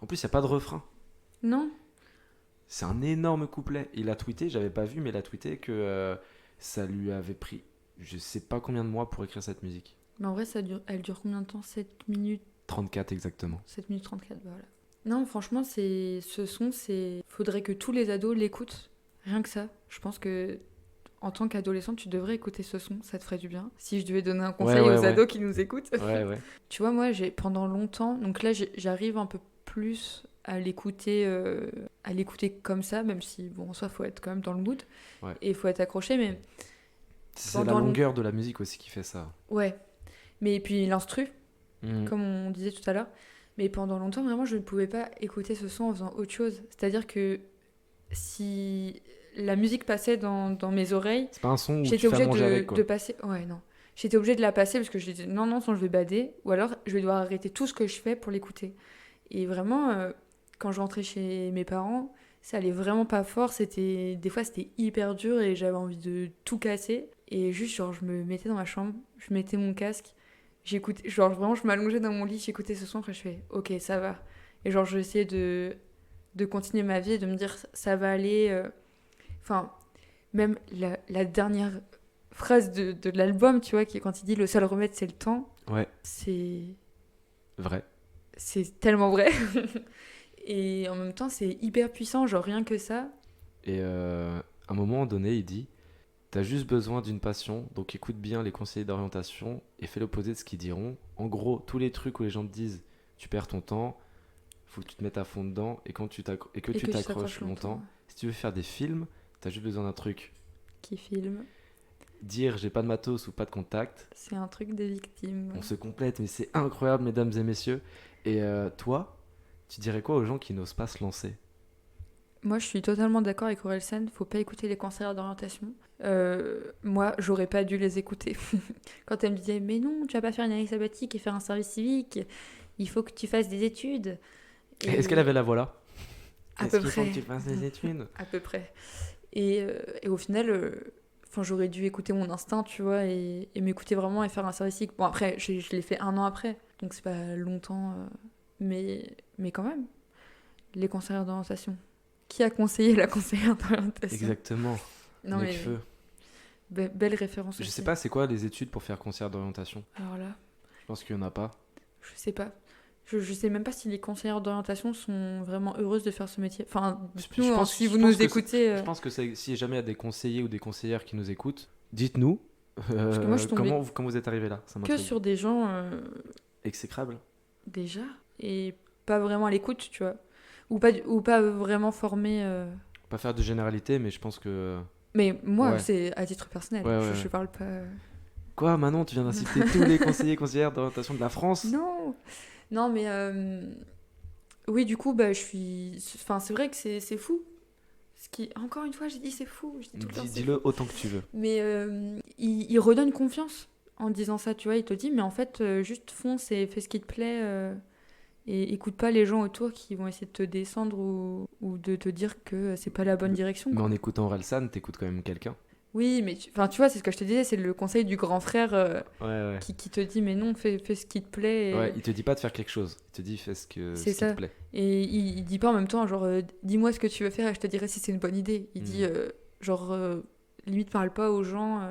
En plus, il n'y a pas de refrain. non. C'est un énorme couplet. Il a tweeté, j'avais pas vu, mais il a tweeté que ça lui avait pris je sais pas combien de mois pour écrire cette musique. Mais en vrai, elle dure combien de temps? 7 minutes 34 exactement. 7 minutes 34, bah voilà. Non, franchement, ce son, faudrait que tous les ados l'écoutent. Rien que ça. Je pense que en tant qu'adolescent, tu devrais écouter ce son, ça te ferait du bien. Si je devais donner un conseil Ouais, aux ouais. ados qui nous écoutent. Ouais. Tu vois, moi, pendant longtemps, donc là, j'arrive un peu plus à l'écouter comme ça, même si, bon, en soi, faut être quand même dans le mood. Ouais. Et il faut être accroché, mais... C'est la longueur de la musique aussi qui fait ça. Ouais. Mais puis l'instru, Mhm. comme on disait tout à l'heure. Mais pendant longtemps, vraiment, je ne pouvais pas écouter ce son en faisant autre chose. C'est-à-dire que si la musique passait dans mes oreilles, C'est pas un son où tu j'étais fais à obligée manger avec, quoi. de passer. Ouais, non. J'étais obligée de la passer parce que je disais non, sinon je vais bader. Ou alors je vais devoir arrêter tout ce que je fais pour l'écouter. Et vraiment, quand je rentrais chez mes parents, ça allait vraiment pas fort. Des fois, c'était hyper dur et j'avais envie de tout casser. Et juste, genre, je me mettais dans ma chambre, je mettais mon casque, j'écoutais, genre, vraiment, je m'allongeais dans mon lit, j'écoutais ce son, après, je fais, ok, ça va. Et genre, j'essayais de continuer ma vie et de me dire, ça va aller. Enfin, même la dernière phrase de l'album, tu vois, qui est quand il dit le seul remède, c'est le temps. Ouais, C'est vrai. tellement vrai. Et en même temps, c'est hyper puissant, genre, rien que ça. Et à un moment donné, il dit T'as juste besoin d'une passion, donc écoute bien les conseillers d'orientation et fais l'opposé de ce qu'ils diront. En gros, tous les trucs où les gens te disent tu perds ton temps, faut que tu te mettes à fond dedans et, que tu t'accroches longtemps. Si tu veux faire des films, t'as juste besoin d'un truc. Qui filme. Dire j'ai pas de matos ou pas de contact, C'est un truc des victimes. on se complète, mais c'est incroyable, mesdames et messieurs. Et toi, tu dirais quoi aux gens qui n'osent pas se lancer? Moi, je suis totalement d'accord avec Orelsan. Faut pas écouter les conseillères d'orientation. Moi, j'aurais pas dû les écouter. Quand elle me disait, mais non, tu vas pas faire une année sabbatique et faire un service civique. Il faut que tu fasses des études. Et Est-ce qu'elle avait la voix là? à Est-ce peu qu'il faut près. que tu fasses des études? À peu près. Et au final, j'aurais dû écouter mon instinct, tu vois, et m'écouter vraiment et faire un service civique. Bon, après, je l'ai fait 1 an après, donc c'est pas longtemps, mais quand même, les conseillères d'orientation. Qui a conseillé la conseillère d'orientation? Exactement. Non, mais Necfeu. belle référence Je aussi. sais pas, c'est quoi les études pour faire conseillère d'orientation? Alors là, Je pense qu'il y en a pas. je sais pas. Je sais même pas si les conseillères d'orientation sont vraiment heureuses de faire ce métier. Enfin, dites-nous, Je hein, pense- si je vous pense nous que c'est- écoutez. Je pense que si jamais il y a des conseillers ou des conseillères qui nous écoutent, dites-nous que moi, je suis tombée comment vous êtes arrivé là. Ça que m'intrigue. sur des gens Exécrable. déjà et pas vraiment à l'écoute, tu vois. Ou pas vraiment formés. Pas faire de généralité, mais je pense que. Mais moi, Ouais. c'est à titre personnel. Ouais, ouais, Je ouais. parle pas. Quoi, Manon, tu viens d'inciter tous les conseillers et conseillères d'orientation de la France? Non, non, mais oui, du coup, bah, je suis. Enfin, c'est vrai que c'est fou. Encore une fois, j'ai dit c'est fou. Je dis tout le temps, c'est Dis-le fou. autant que tu veux. Mais il redonne confiance en disant ça, tu vois. Il te dit, mais en fait, juste fonce et fais ce qui te plaît. Et écoute pas les gens autour qui vont essayer de te descendre ou de te dire que c'est pas la bonne direction. Mais Quoi. en écoutant Orelsan, t'écoutes quand même quelqu'un. Oui, mais tu vois, c'est ce que je te disais, c'est le conseil du grand frère Ouais. qui te dit, mais non, fais ce qui te plaît. Ouais, il te dit pas de faire quelque chose. Il te dit fais ce qui C'est ça. te plaît. Et il dit pas en même temps, genre, dis-moi ce que tu veux faire et je te dirai si c'est une bonne idée. Il dit, genre, limite, parle pas aux gens.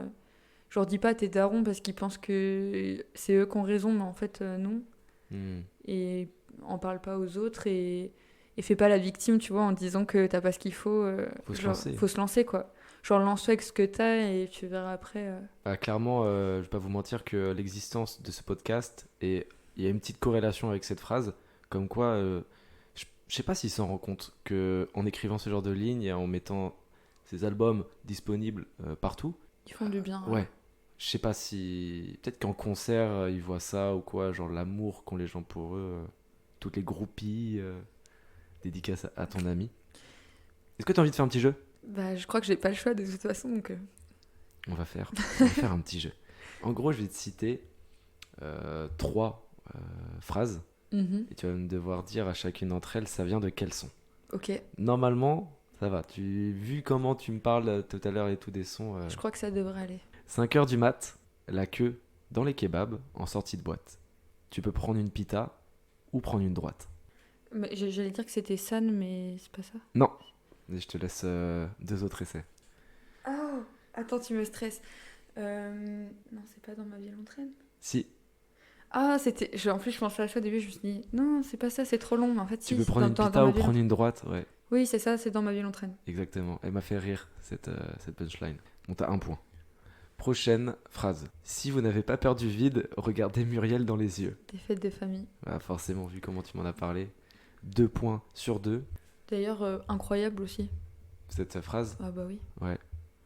Genre, dis pas tes darons parce qu'ils pensent que c'est eux qui ont raison, mais en fait, non. Hmm. Et en parle pas aux autres et fais pas la victime, tu vois, en disant que t'as pas ce qu'il faut. Faut se genre, lancer. Faut se lancer, quoi. Genre, lance-toi avec ce que t'as et tu verras après. Ah, clairement, je vais pas vous mentir que l'existence de ce podcast, et il y a une petite corrélation avec cette phrase, comme quoi, je sais pas s'il s'en rend compte que en écrivant ce genre de lignes et en mettant ces albums disponibles partout, Ils font du bien. ouais, je sais pas si peut-être qu'en concert ils voient ça ou quoi, genre l'amour qu'ont les gens pour eux, toutes les groupies, dédicace à ton ami. Est-ce que tu as envie de faire un petit jeu? Bah, je crois que j'ai pas le choix de toute façon, donc. On va faire un petit jeu. En gros, je vais te citer 3 phrases et tu vas me devoir dire à chacune d'entre elles ça vient de quel son. Ok, Normalement, ça va. Vu comment tu me parles tout à l'heure et tout des sons. je crois que ça devrait aller. 5h du mat, la queue dans les kebabs en sortie de boîte. Tu peux prendre une pita ou prendre une droite. Mais j'allais dire que c'était San, mais c'est pas ça. Non. Et je te laisse 2 autres essais. Oh, attends, tu me stresses. Non, c'est pas dans ma vie l'entraîne. Si, Ah, c'était. En plus, je pensais à ça au début, je me suis dit, non, c'est pas ça, c'est trop long. Mais en fait, tu si, peux c'est prendre une dans pita ma ou vie prendre une droite. Ouais, Oui, c'est ça, c'est dans ma vie l'entraîne. exactement. Elle m'a fait rire, cette punchline. Bon, t'as 1 point. Prochaine phrase. Si vous n'avez pas peur du vide, regardez Muriel dans les yeux. Des fêtes de famille. Ah, forcément, vu comment tu m'en as parlé. 2 points sur 2. D'ailleurs, incroyable aussi. Cette phrase, Ah bah oui. ouais.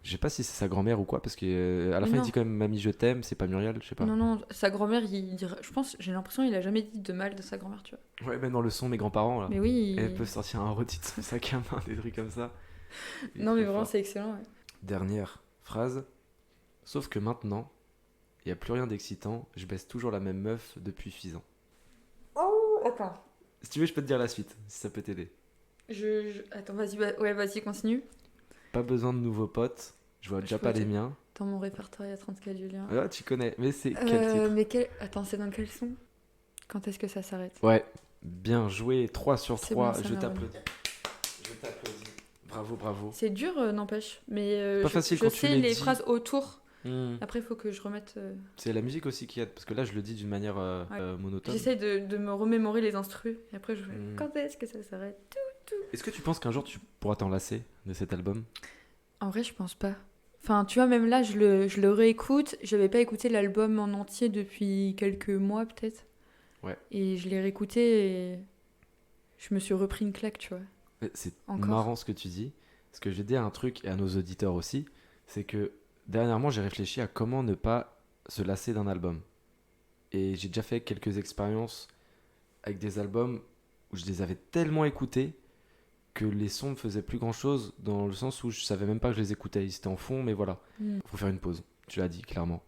Je sais pas si c'est sa grand-mère ou quoi, parce qu'à la Mais fin, il non. dit quand même Mamie, je t'aime, c'est pas Muriel, je sais pas. Non, non, sa grand-mère, je pense, j'ai l'impression qu'il a jamais dit de mal de sa grand-mère, tu vois. Ouais, même dans le son, mes grands-parents, là. Mais oui. Elles peuvent sortir un rôti de son sac à main, des trucs comme ça. Il est Non, mais très vraiment, fort. c'est excellent, ouais. Dernière phrase. Sauf que maintenant, il n'y a plus rien d'excitant, je baisse toujours la même meuf depuis 6 ans. Oh, attends. Si tu veux, je peux te dire la suite, si ça peut t'aider. Attends, vas-y, ouais, vas-y, continue. Pas besoin de nouveaux potes, je vois déjà vois pas les déjà. miens. Dans mon répertoire, il y a 34 Julien. Ah, tu connais, mais c'est quel titre? Mais Attends, c'est dans quel son? Quand est-ce que ça s'arrête? Ouais, bien joué, 3 sur C'est 3, bon, ça je m'a t'applaudis. Je t'applaudis. Bravo, bravo. C'est dur, n'empêche. Mais Pas je, facile je quand tu sais les les dis. phrases autour. Hmm. Après, il faut que je remette. C'est la musique aussi qui aide, parce que là, je le dis d'une manière monotone. J'essaie de me remémorer les instrus. Et après, je fais Mm. quand est-ce que ça s'arrête? Est-ce que tu penses qu'un jour tu pourras t'en lasser de cet album? En vrai, je pense pas. Enfin, tu vois, même là, je le réécoute. J'avais pas écouté l'album en entier depuis quelques mois, peut-être. Ouais. Et je l'ai réécouté et je me suis repris une claque, tu vois. C'est Encore. marrant ce que tu dis. Parce que je vais dire un truc, et à nos auditeurs aussi, c'est que dernièrement, j'ai réfléchi à comment ne pas se lasser d'un album. Et j'ai déjà fait quelques expériences avec des albums où je les avais tellement écoutés que les sons me faisaient plus grand chose, dans le sens où je savais même pas que je les écoutais. Ils étaient en fond, mais voilà. Faut faire une pause, tu l'as dit clairement.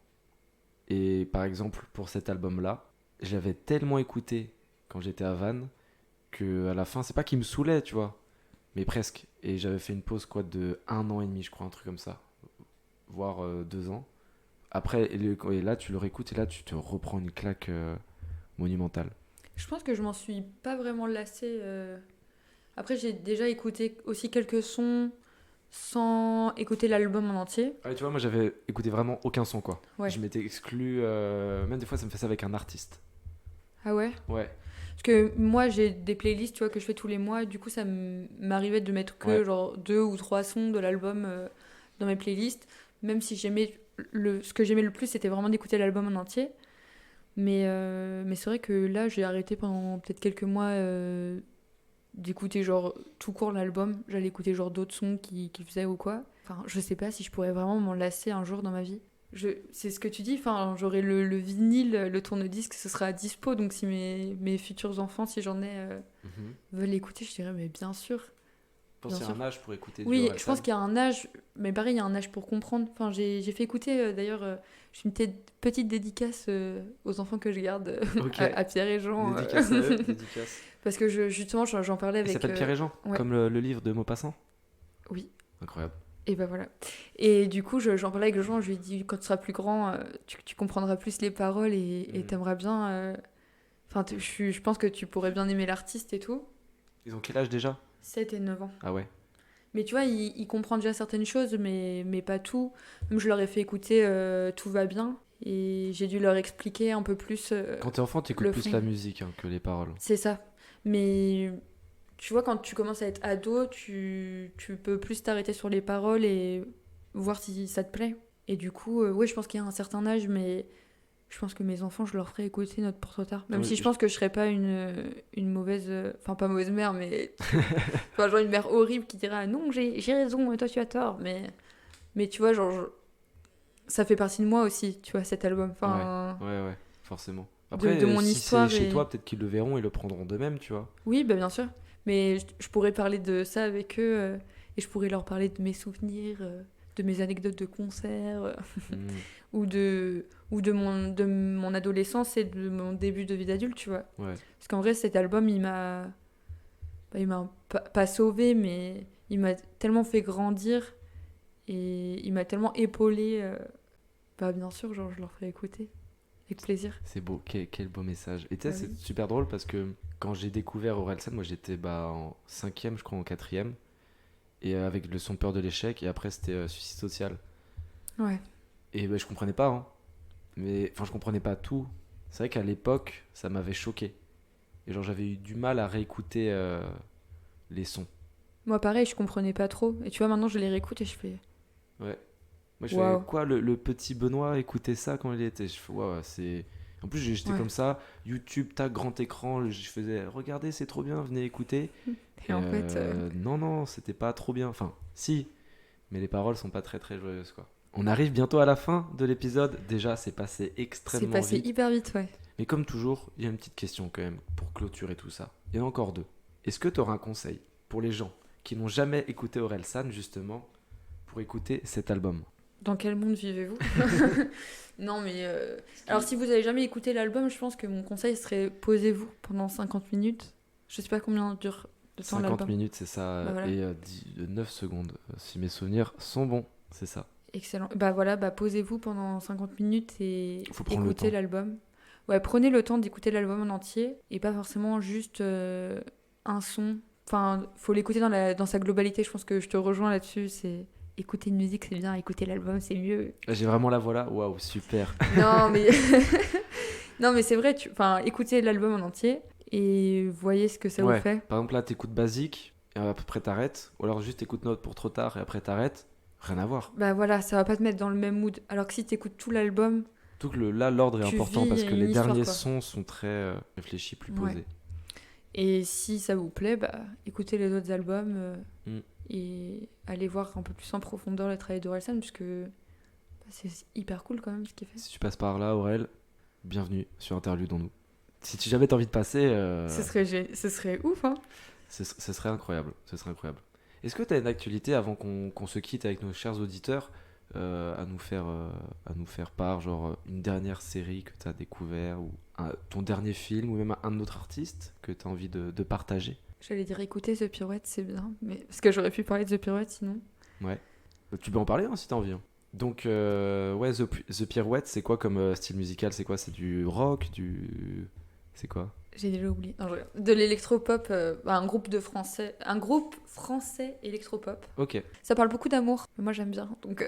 Et par exemple, pour cet album-là, j'avais tellement écouté quand j'étais à Vannes que à la fin, c'est pas qu'il me saoulait, tu vois, mais presque. Et j'avais fait une pause quoi de 1 an et demi, je crois, un truc comme ça, voire 2 ans. Après, et là, tu le réécoutes et là, tu te reprends une claque monumentale. Je pense que je m'en suis pas vraiment lassée. Après, j'ai déjà écouté aussi quelques sons sans écouter l'album en entier. Ah, tu vois, moi, j'avais écouté vraiment aucun son, quoi. Ouais. Je m'étais exclu, même des fois, ça me fait ça avec un artiste. Ah ouais? Ouais. Parce que moi, j'ai des playlists, tu vois, que je fais tous les mois. Et du coup, ça m'arrivait de mettre que genre 2 ou 3 sons de l'album dans mes playlists. Même si ce que j'aimais le plus, c'était vraiment d'écouter l'album en entier. Mais c'est vrai que là, j'ai arrêté pendant peut-être quelques mois d'écouter genre tout court l'album. J'allais écouter genre d'autres sons qui faisaient ou quoi. Enfin, je sais pas si je pourrais vraiment m'en lasser un jour dans ma vie. C'est ce que tu dis, enfin, j'aurai le vinyle, le tourne-disque, ce sera à dispo. Donc si mes futurs enfants, si j'en ai, veulent l'écouter, je dirais, mais bien sûr. Je pense qu'il y a un âge pour écouter Oui, du je pense qu'il y a un âge, mais pareil, il y a un âge pour comprendre. Enfin, j'ai fait écouter, d'ailleurs, je fais une petite dédicace aux enfants que je garde à Pierre et Jean. Dédicace à eux, dédicace. Parce que justement, j'en parlais avec... Il s'appelle Pierre et Jean, ouais. comme le livre de Maupassant. Oui. Incroyable. Et ben voilà. Et du coup, j'en parlais avec Jean, je lui ai dit, quand tu seras plus grand, tu comprendras plus les paroles et t'aimeras bien... Enfin, je pense que tu pourrais bien aimer l'artiste et tout. Ils ont quel âge déjà ? 7 et 9 ans. Ah ouais. Mais tu vois, il comprend déjà certaines choses, mais pas tout. Même je leur ai fait écouter Tout va bien. Et j'ai dû leur expliquer un peu plus. Quand t'es enfant, t'écoutes plus la musique que les paroles. C'est ça. Mais tu vois, quand tu commences à être ado, tu peux plus t'arrêter sur les paroles et voir si ça te plaît. Et du coup, oui, je pense qu'il y a un certain âge, mais je pense que mes enfants, je leur ferai écouter Notre pour trop tard. Même si je pense que je serais pas une mauvaise... Enfin, pas mauvaise mère, mais... enfin, genre une mère horrible qui dira « Non, j'ai raison, toi tu as tort. » Mais tu vois, genre... Ça fait partie de moi aussi, tu vois, cet album. Enfin, ouais, forcément. Après, de mon si histoire c'est chez toi, peut-être qu'ils le verront et le prendront d'eux-mêmes, tu vois. Oui, bah, bien sûr. Mais je pourrais parler de ça avec eux et je pourrais leur parler de mes souvenirs, de mes anecdotes de concerts ou de mon adolescence et de mon début de vie d'adulte, tu vois. Ouais. Parce qu'en vrai, cet album, il m'a pas sauvé, mais il m'a tellement fait grandir et il m'a tellement épaulé. Bah, bien sûr, genre, je leur ferai écouter. Avec plaisir. C'est beau, quel beau message. Et tu sais, Bah c'est oui. super drôle parce que quand j'ai découvert Orelsan, moi j'étais en 5e, je crois, en 4e. Et avec le son Peur de l'échec, et après c'était Suicide social. Ouais. Et je comprenais pas, hein. Mais enfin, je comprenais pas tout. C'est vrai qu'à l'époque, ça m'avait choqué. Et genre, j'avais eu du mal à réécouter les sons. Moi, pareil, je comprenais pas trop. Et tu vois, maintenant, je les réécoute et je fais... Ouais. Moi, je Waouh. fais quoi, le petit Benoît écoutait ça quand il était. Je fais, waouh, c'est. En plus, j'étais Ouais. comme ça, YouTube, tac, grand écran, je faisais, regardez, c'est trop bien, venez écouter. Et en fait... Non, c'était pas trop bien. Enfin, si, mais les paroles sont pas très très joyeuses, quoi. On arrive bientôt à la fin de l'épisode. Déjà, c'est passé extrêmement c'est passé vite. hyper vite, ouais. Mais comme toujours, il y a une petite question quand même pour clôturer tout ça. Il y en a encore 2. Est-ce que tu auras un conseil pour les gens qui n'ont jamais écouté Orelsan, justement, pour écouter cet album ? Dans quel monde vivez-vous? Non, mais... Alors, si vous avez jamais écouté l'album, je pense que mon conseil serait posez-vous pendant 50 minutes. Je sais pas combien dure de temps 50 l'album. minutes, c'est ça, Bah voilà. et 9 secondes, si mes souvenirs sont bons, c'est ça. Excellent. Bah voilà, posez-vous pendant 50 minutes et Faut prendre le écoutez temps. l'album. Ouais, prenez le temps d'écouter l'album en entier et pas forcément juste un son. Enfin, faut l'écouter dans sa globalité. Je pense que je te rejoins là-dessus. C'est écouter une musique, c'est bien. Écouter l'album, c'est mieux. Là, j'ai vraiment la voix là, waouh, super. Non, mais non, mais c'est vrai. Enfin, écoutez l'album en entier et voyez ce que ça vous fait. Par exemple, là, t'écoutes Basique, et à peu près t'arrêtes, ou alors juste écoute Note pour trop tard et après t'arrêtes. rien à voir. Bah voilà, ça va pas te mettre dans le même mood. Alors que si t'écoutes tout l'album, Tout que là, l'ordre est Tu important vis parce que une les histoire, derniers quoi. sons sont très réfléchis, plus Ouais. posés. et si ça vous plaît, bah écoutez les autres albums Mm. et allez voir un peu plus en profondeur le travail d'Orelsan, puisque c'est hyper cool quand même ce qu'il fait. Si tu passes par là, Aurel, bienvenue sur Interludons-nous. Si tu jamais t'as envie de passer, Ce serait ouf, hein. ce serait incroyable. Ce serait incroyable. Est-ce que tu as une actualité avant qu'on se quitte avec nos chers auditeurs à nous faire part, genre une dernière série que tu as découvert ou ton dernier film ou même un autre artiste que tu as envie de partager? J'allais dire écoutez The Pirouette, c'est bien, mais parce que j'aurais pu parler de The Pirouette sinon. Ouais. Tu peux en parler hein, si t'as envie. Hein. Donc, ouais, The Pirouette, c'est quoi comme style musical? C'est quoi? C'est du rock? C'est quoi? J'ai déjà oublié. Non, je regarde. De l'électropop, un groupe français électropop. Ok. Ça parle beaucoup d'amour, mais moi j'aime bien. Donc,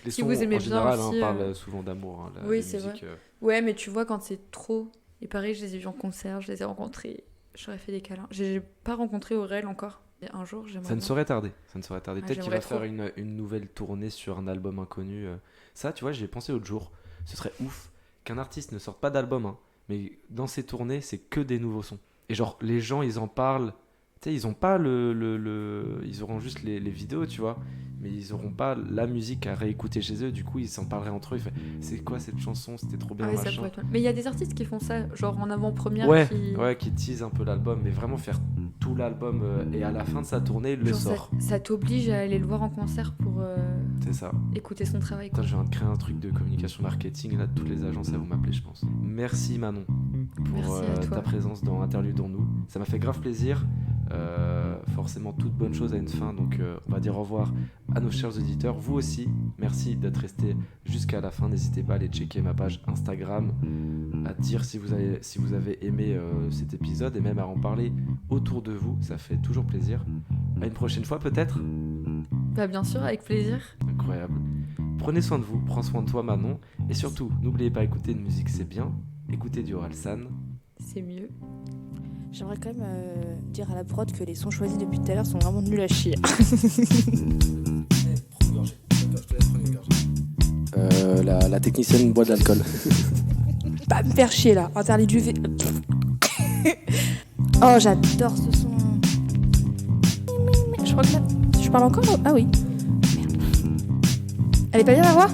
Les Si sons, vous aimez en bien général, aussi, on parle souvent d'amour. Hein, oui, les c'est musiques, ouais, mais tu vois, quand c'est trop. Et pareil, je les ai vus en concert, je les ai rencontrés, j'aurais fait des câlins. J'ai pas rencontré Aurel encore. Et un jour, j'aimerais. Ça ne bien. saurait tarder. Ça ne saurait tarder. Ouais, Peut-être qu'il va j'aimerais faire une nouvelle tournée sur un album inconnu. Ça, tu vois, j'y ai pensé l'autre jour. Ce serait ouf qu'un artiste ne sorte pas d'album, hein, mais dans ses tournées, c'est que des nouveaux sons. Et genre, les gens, ils en parlent. Tu sais, ils ont pas ils auront juste les vidéos, tu vois, mais ils auront pas la musique à réécouter chez eux. Du coup, ils s'en parleraient entre eux. Ils font, c'est quoi cette chanson? C'était trop bien, Ah ouais, ça machin. pourrait être mal. Mais il y a des artistes qui font ça, genre en avant-première. Ouais, qui... ouais, qui tease un peu l'album, mais vraiment faire tout l'album et à la fin de sa tournée, il le Genre, sort. ça t'oblige à aller le voir en concert pour C'est ça. écouter son travail. Quoi. Putain, je viens de créer un truc de communication marketing et là, toutes les agences, elles vont m'appeler, je pense. Merci Manon pour Merci à toi. ta présence dans Interludons-nous. Ça m'a fait grave plaisir. Forcément, toute bonne chose a une fin, donc on va dire au revoir à nos chers auditeurs. Vous aussi, merci d'être restés jusqu'à la fin. N'hésitez pas à aller checker ma page Instagram, à dire si vous avez aimé cet épisode et même à en parler autour de vous. Ça fait toujours plaisir. À une prochaine fois, peut-être. Bah, bien sûr, avec plaisir. Incroyable. Prenez soin de vous, prends soin de toi Manon, et surtout, n'oubliez pas écouter une musique, c'est bien. Écoutez du Orelsan. C'est mieux. J'aimerais quand même dire à la prod que les sons choisis depuis tout à l'heure sont vraiment nuls à chier. La technicienne boit de l'alcool. Pas me faire chier là, interdit du Oh, j'adore ce son. Je crois que là... Je parle encore? Ah oui. Merde. Elle est pas bien la voix?